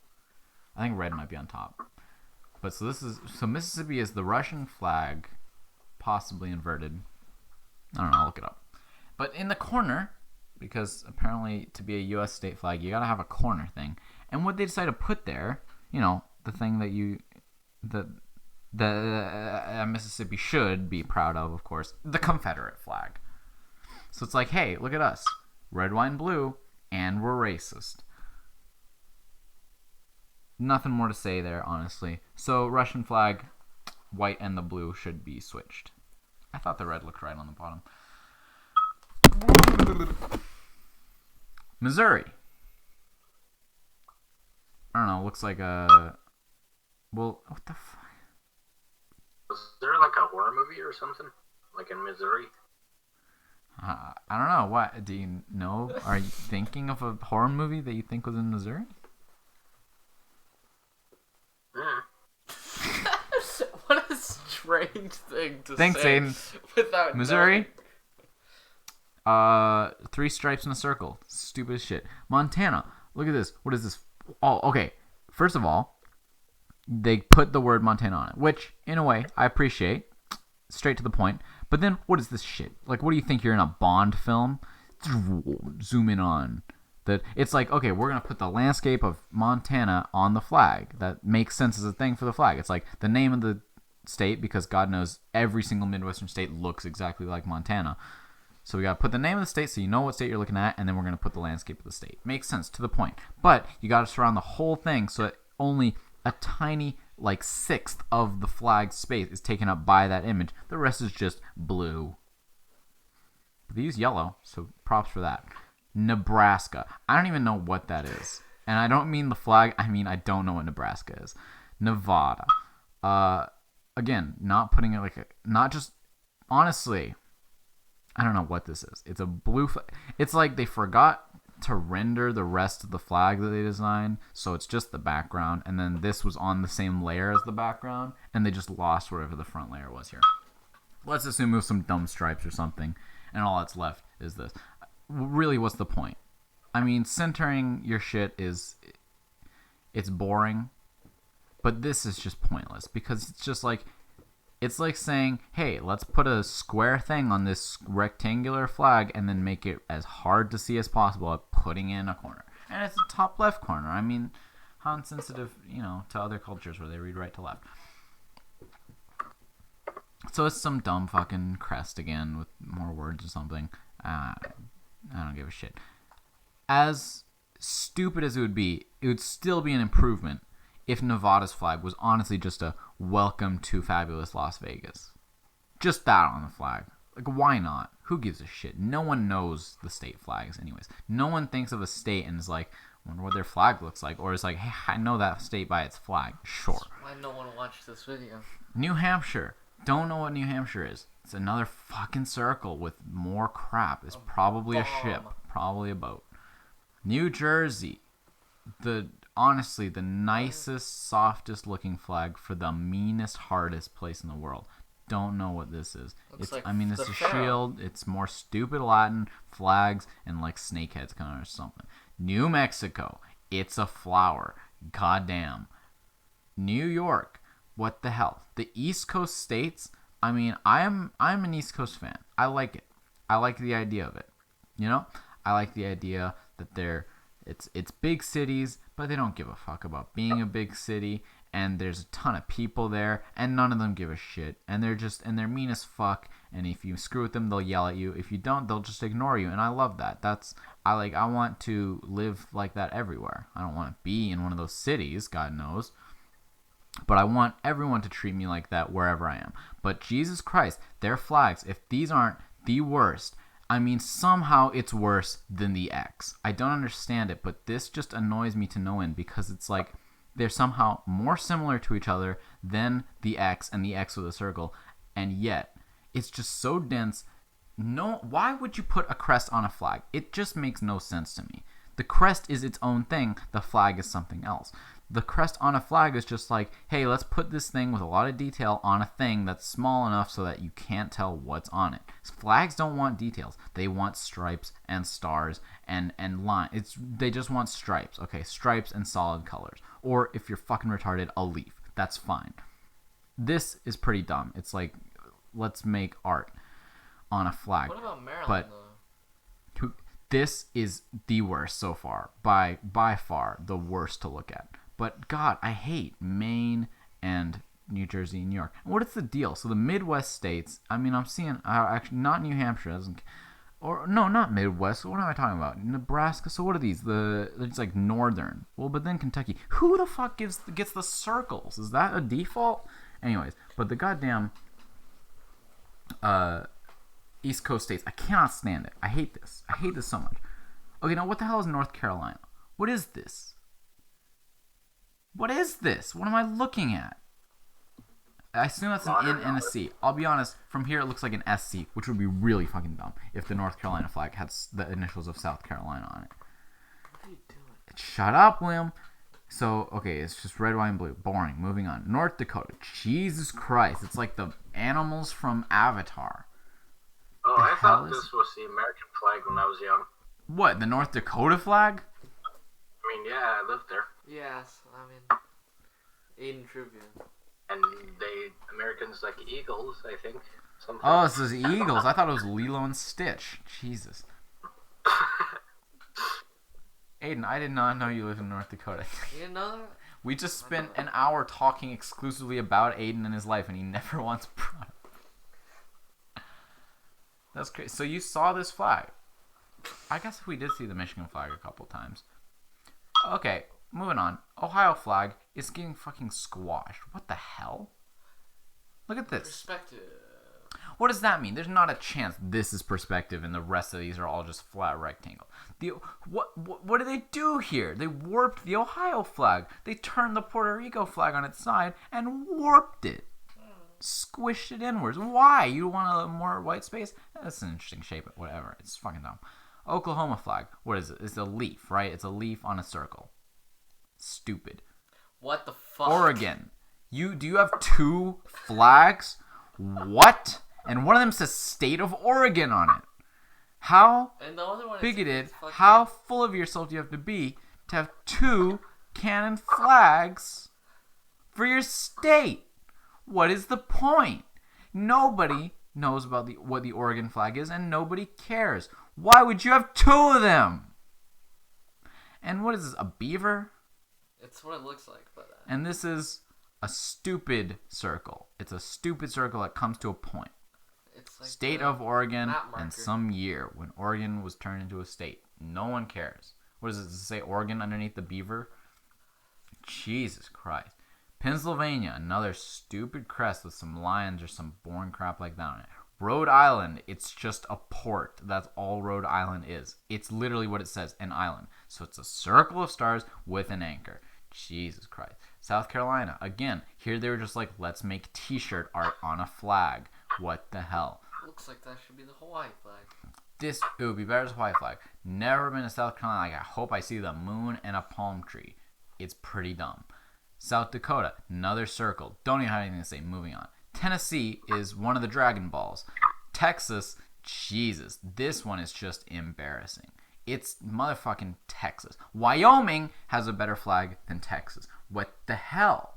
I think red might be on top. But so Mississippi is the Russian flag, possibly inverted. I don't know, I'll look it up. But in the corner, because apparently to be a U.S. state flag, you gotta have a corner thing. And what they decide to put there, the thing that Mississippi should be proud of course, the Confederate flag. So it's like, hey, look at us, red, white, and blue, and we're racist. Nothing more to say there, honestly. So Russian flag, white and the blue should be switched. I thought the red looked right on the bottom. Missouri. I don't know, looks like a... Well, what the fuck? Was there like a horror movie or something? Like in Missouri? I don't know. What? Do you know? Are you thinking of a horror movie that you think was in Missouri? What a strange thing to Thanks, say Aidan. without Missouri? knowing. 3 stripes in a circle. Stupid as shit. Montana. Look at this. What is this? Oh, okay. First of all, they put the word Montana on it, which, in a way, I appreciate. Straight to the point. But then, what is this shit? Like, what do you think? You're in a Bond film? Zoom in on. That it's like, okay, we're going to put the landscape of Montana on the flag. That makes sense as a thing for the flag. It's like the name of the state, because God knows every single Midwestern state looks exactly like Montana. So we got to put the name of the state so you know what state you're looking at, and then we're going to put the landscape of the state. Makes sense to the point. But you got to surround the whole thing so that only a tiny, like, sixth of the flag's space is taken up by that image. The rest is just blue. But they use yellow, so props for that. Nebraska. I don't even know what that is. And I don't mean the flag. I mean, I don't know what Nebraska is. Nevada. Again, not putting it like a... Not just... Honestly, I don't know what this is. It's a blue flag. It's like they forgot to render the rest of the flag that they designed, so it's just the background, and then this was on the same layer as the background, and they just lost whatever the front layer was here. Let's assume it was some dumb stripes or something, and all that's left is this. Really, what's the point? I mean, centering your shit it's boring, but this is just pointless, because it's like saying, hey, let's put a square thing on this rectangular flag and then make it as hard to see as possible by putting in a corner. And it's the top left corner. I mean, how insensitive, to other cultures where they read right to left. So it's some dumb fucking crest again with more words or something. I don't give a shit. As stupid as it would still be an improvement if Nevada's flag was honestly just a welcome to fabulous Las Vegas. Just that on the flag. Like, why not? Who gives a shit? No one knows the state flags anyways. No one thinks of a state and is like, I wonder what their flag looks like. Or is like, hey, I know that state by its flag. Sure. Why no one watched this video? New Hampshire. Don't know what New Hampshire is. It's another fucking circle with more crap. It's probably a ship. Probably a boat. New Jersey. Honestly, the nicest, softest looking flag for the meanest, hardest place in the world. Don't know what this is. It's a shield. It's more stupid Latin flags and like snakeheads kind of or something. New Mexico. It's a flower. Goddamn. New York. What the hell? The East Coast states. I mean, I'm an East Coast fan. I like it. I like the idea of it. I like the idea that it's big cities, but they don't give a fuck about being a big city, and there's a ton of people there, and none of them give a shit, and they're mean as fuck, and if you screw with them, they'll yell at you. If you don't, they'll just ignore you, and I love that. I want to live like that everywhere. I don't want to be in one of those cities, God knows, but I want everyone to treat me like that wherever I am. But Jesus Christ, their flags, if these aren't the worst, I mean, somehow it's worse than the X. I don't understand it, but this just annoys me to no end, because it's like they're somehow more similar to each other than the X and the X with a circle, and yet it's just so dense. No, why would you put a crest on a flag? It just makes no sense to me. The crest is its own thing. The flag is something else. The crest on a flag is just like, hey, let's put this thing with a lot of detail on a thing that's small enough so that you can't tell what's on it. Flags don't want details. They want stripes and stars and lines. They just want stripes. Okay, stripes and solid colors. Or if you're fucking retarded, a leaf. That's fine. This is pretty dumb. It's like, let's make art on a flag. What about Maryland, though? This is the worst so far. By far, the worst to look at. But God, I hate Maine and New Jersey and New York. What is the deal? So the Midwest states, I mean, I'm seeing, actually, not New Hampshire, doesn't, or no, not Midwest. What am I talking about? Nebraska. So what are these? It's like northern. Well, but then Kentucky. Who the fuck gets the circles? Is that a default? Anyways, but the goddamn East Coast states, I cannot stand it. I hate this. I hate this so much. Okay, now what the hell is North Carolina? What is this? What is this? What am I looking at? I assume that's an N and a C. I'll be honest, from here it looks like an SC, which would be really fucking dumb if the North Carolina flag had the initials of South Carolina on it. What are you doing? Shut up, William. So, okay, it's just red, white, and blue. Boring. Moving on. North Dakota. Jesus Christ. It's like the animals from Avatar. Oh, I thought this was the American flag when I was young. What, the North Dakota flag? I mean, yeah, I lived there. Yes, I mean, Aidan Tribune. And Americans like eagles, I think. Sometimes. Oh, this is Eagles. I thought it was Lilo and Stitch. Jesus. Aidan, I did not know you lived in North Dakota. You didn't know that? We just spent an hour talking exclusively about Aidan and his life, and he never once brought it. That's crazy. So you saw this flag. I guess we did see the Michigan flag a couple times. Okay, moving on. Ohio flag is getting fucking squashed. What the hell? Look at this. Perspective. What does that mean? There's not a chance this is perspective and the rest of these are all just flat rectangle. What did they do here? They warped the Ohio flag. They turned the Puerto Rico flag on its side and warped it. Squished it inwards. Why? You want a more white space? That's an interesting shape. Whatever. It's fucking dumb. Oklahoma flag. What is it? It's a leaf, right? It's a leaf on a circle. Stupid. What the fuck? Oregon. Do you have two flags? What? And one of them says State of Oregon on it. How and the other one bigoted, is fucking... how full of yourself do you have to have two canon flags for your state? What is the point? Nobody knows about what the Oregon flag is, and nobody cares. Why would you have two of them? And what is this, a beaver? It's what it looks like. But And this is a stupid circle. It's a stupid circle that comes to a point. it's like State of Oregon map marker. and some year when Oregon was turned into a state. No one cares. What does it say? Oregon underneath the beaver? Jesus Christ. Pennsylvania, another stupid crest with some lions or some boring crap like that on it. Rhode Island, it's just a port. That's all Rhode Island is. It's literally what it says, an island. So it's a circle of stars with an anchor. Jesus Christ. South Carolina, again, here they were just like, let's make t-shirt art on a flag. What the hell? Looks like that should be the Hawaii flag. It would be better as a Hawaii flag. Never been to South Carolina. Like, I hope I see the moon and a palm tree. It's pretty dumb. South Dakota, another circle. Don't even have anything to say. Moving on. Tennessee is one of the Dragon Balls. Texas, Jesus, this one is just embarrassing. It's motherfucking Texas. Wyoming has a better flag than Texas. What the hell?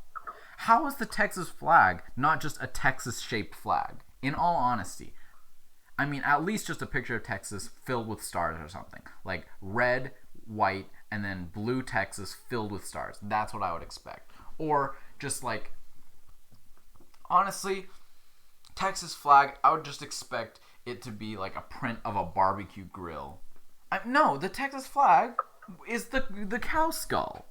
How is the Texas flag not just a Texas-shaped flag? In all honesty. I mean, at least just a picture of Texas filled with stars or something. Like red, white, and then blue Texas filled with stars. That's what I would expect. Or just like, honestly, Texas flag, I would just expect it to be like a print of a barbecue grill. No, the Texas flag is the cow skull.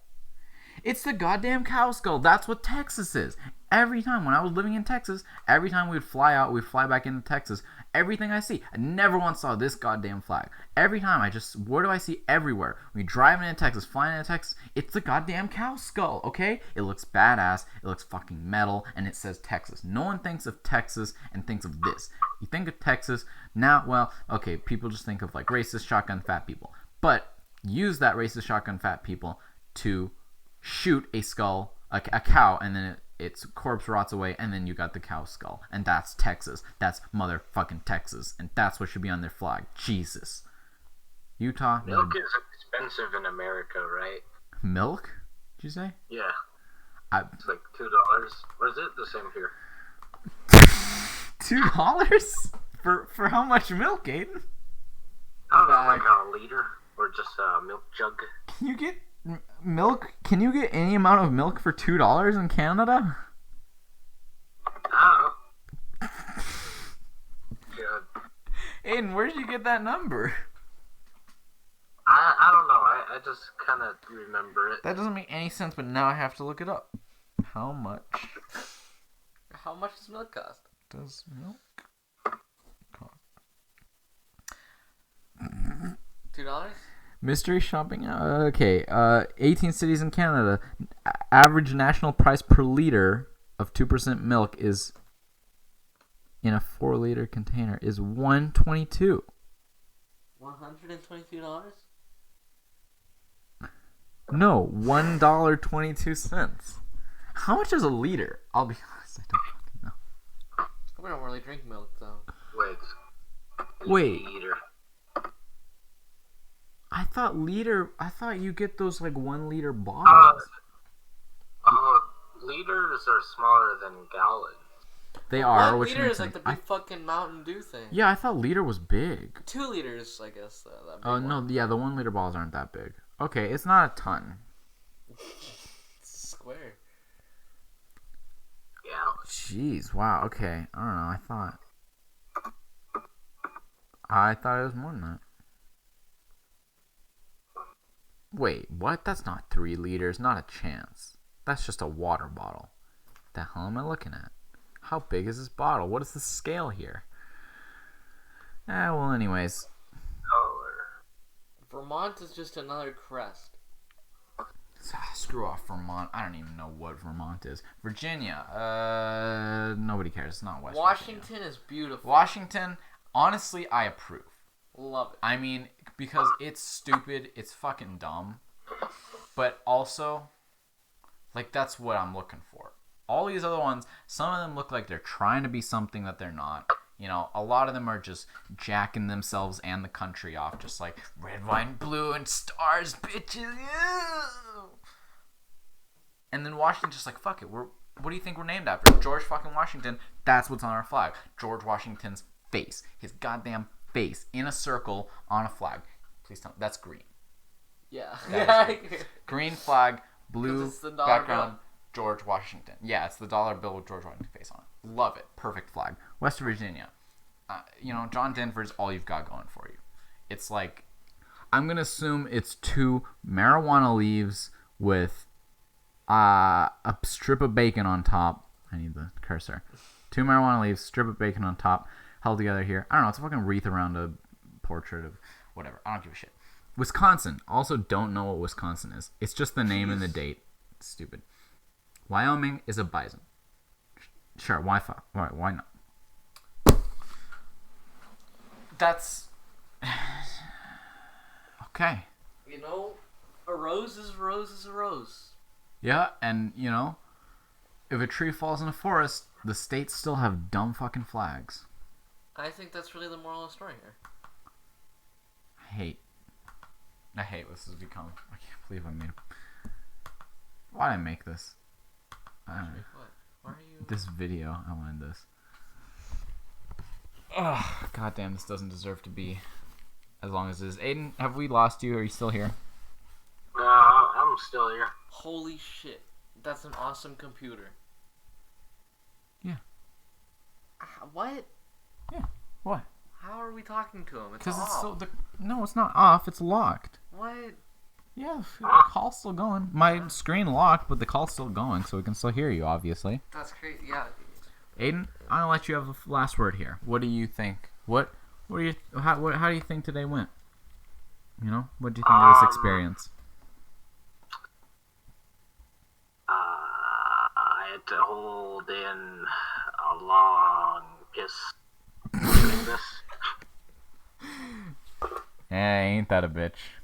It's the goddamn cow skull. That's what Texas is. Every time when I was living in Texas, every time we'd fly out, we'd fly back into Texas, everything I see, I never once saw this goddamn flag. Every time what do I see everywhere? When you're driving into Texas, flying into Texas, it's the goddamn cow skull, okay? It looks badass, it looks fucking metal, and it says Texas. No one thinks of Texas and thinks of this. You think of Texas, now, well, okay, people just think of like racist shotgun fat people. But use that racist shotgun fat people to shoot a skull, a cow, and then its corpse rots away, and then you got the cow skull. And that's Texas. That's motherfucking Texas. And that's what should be on their flag. Jesus. Utah. Milk is expensive in America, right? Milk? Did you say? Yeah. I... It's like $2. Or is it the same here? $2? For how much milk, Aidan? I don't know, like a liter or just a milk jug. Can you get milk? Can you get any amount of milk for $2 in Canada? I don't know. Yeah. Aidan, where did you get that number? I don't know. I just kind of remember it. That doesn't make any sense, but now I have to look it up. How much does milk cost? does milk cost? $2? Mystery shopping. Okay. 18 cities in Canada. Average national price per liter of 2% milk is in a 4-liter container is $1.22. $122? No, $1.22. How much is a liter? I'll be honest, I don't fucking know. We don't really drink milk though. Wait. Liter. I thought you get those like 1 liter bottles. Liters are smaller than gallons. They are. 1 which liter makes is like the sense. big fucking Mountain Dew thing. Yeah, I thought liter was big. 2 liters, I guess. That big Oh no, yeah, the 1 liter bottles aren't that big. Okay, it's not a ton. It's square. Yeah. Jeez, wow. Okay, I don't know. I thought it was more than that. Wait, what? That's not 3 liters. Not a chance. That's just a water bottle. The hell am I looking at? How big is this bottle? What is the scale here? Well, anyways. Vermont is just another crest. Screw off Vermont. I don't even know what Vermont is. Virginia. Nobody cares. It's not West Washington Virginia. is beautiful. Washington, honestly, I approve. Love it. I mean, because it's stupid. It's fucking dumb. But also, like, that's what I'm looking for. All these other ones, some of them look like they're trying to be something that they're not. You know, a lot of them are just jacking themselves and the country off, just like red, white, blue, and stars, bitches. Yeah. And then Washington's just like, fuck it. What do you think we're named after? George fucking Washington. That's what's on our flag. George Washington's face. His goddamn face in a circle on a flag. Please tell me. That's green. Yeah. Green flag, blue it's the dollar background. bill. George Washington. Yeah, it's the dollar bill with George Washington's face on it. Love it. Perfect flag. West Virginia. John Denver's all you've got going for you. It's like, I'm going to assume it's 2 marijuana leaves with a strip of bacon on top. I need the cursor. 2 marijuana leaves, strip of bacon on top, held together here. I don't know. It's a fucking wreath around a portrait of whatever. I don't give a shit. Wisconsin. Also don't know what Wisconsin is. It's just the name and the date. It's stupid. Wyoming is a bison. Sure, why not? That's okay. A rose is a rose is a rose. Yeah, and if a tree falls in a forest, the states still have dumb fucking flags. I think that's really the moral of the story here. I hate what this has become. I can't believe I made it. Why did I make this? What? Why are you... This video, I wanted this. Oh, goddamn, this doesn't deserve to be as long as it is. Aidan, have we lost you? Are you still here? I'm still here. Holy shit. That's an awesome computer. Yeah. What? Yeah. What? How are we talking to him? Because it's still no, it's not off. It's locked. What? Yeah, the call's still going. My screen locked, but the call's still going, so we can still hear you, obviously. That's great. Yeah. Aidan, I'm gonna let you have the last word here. What do you think? How do you think today went? What do you think of this experience? I had to hold in a long piss doing this. Ain't that a bitch?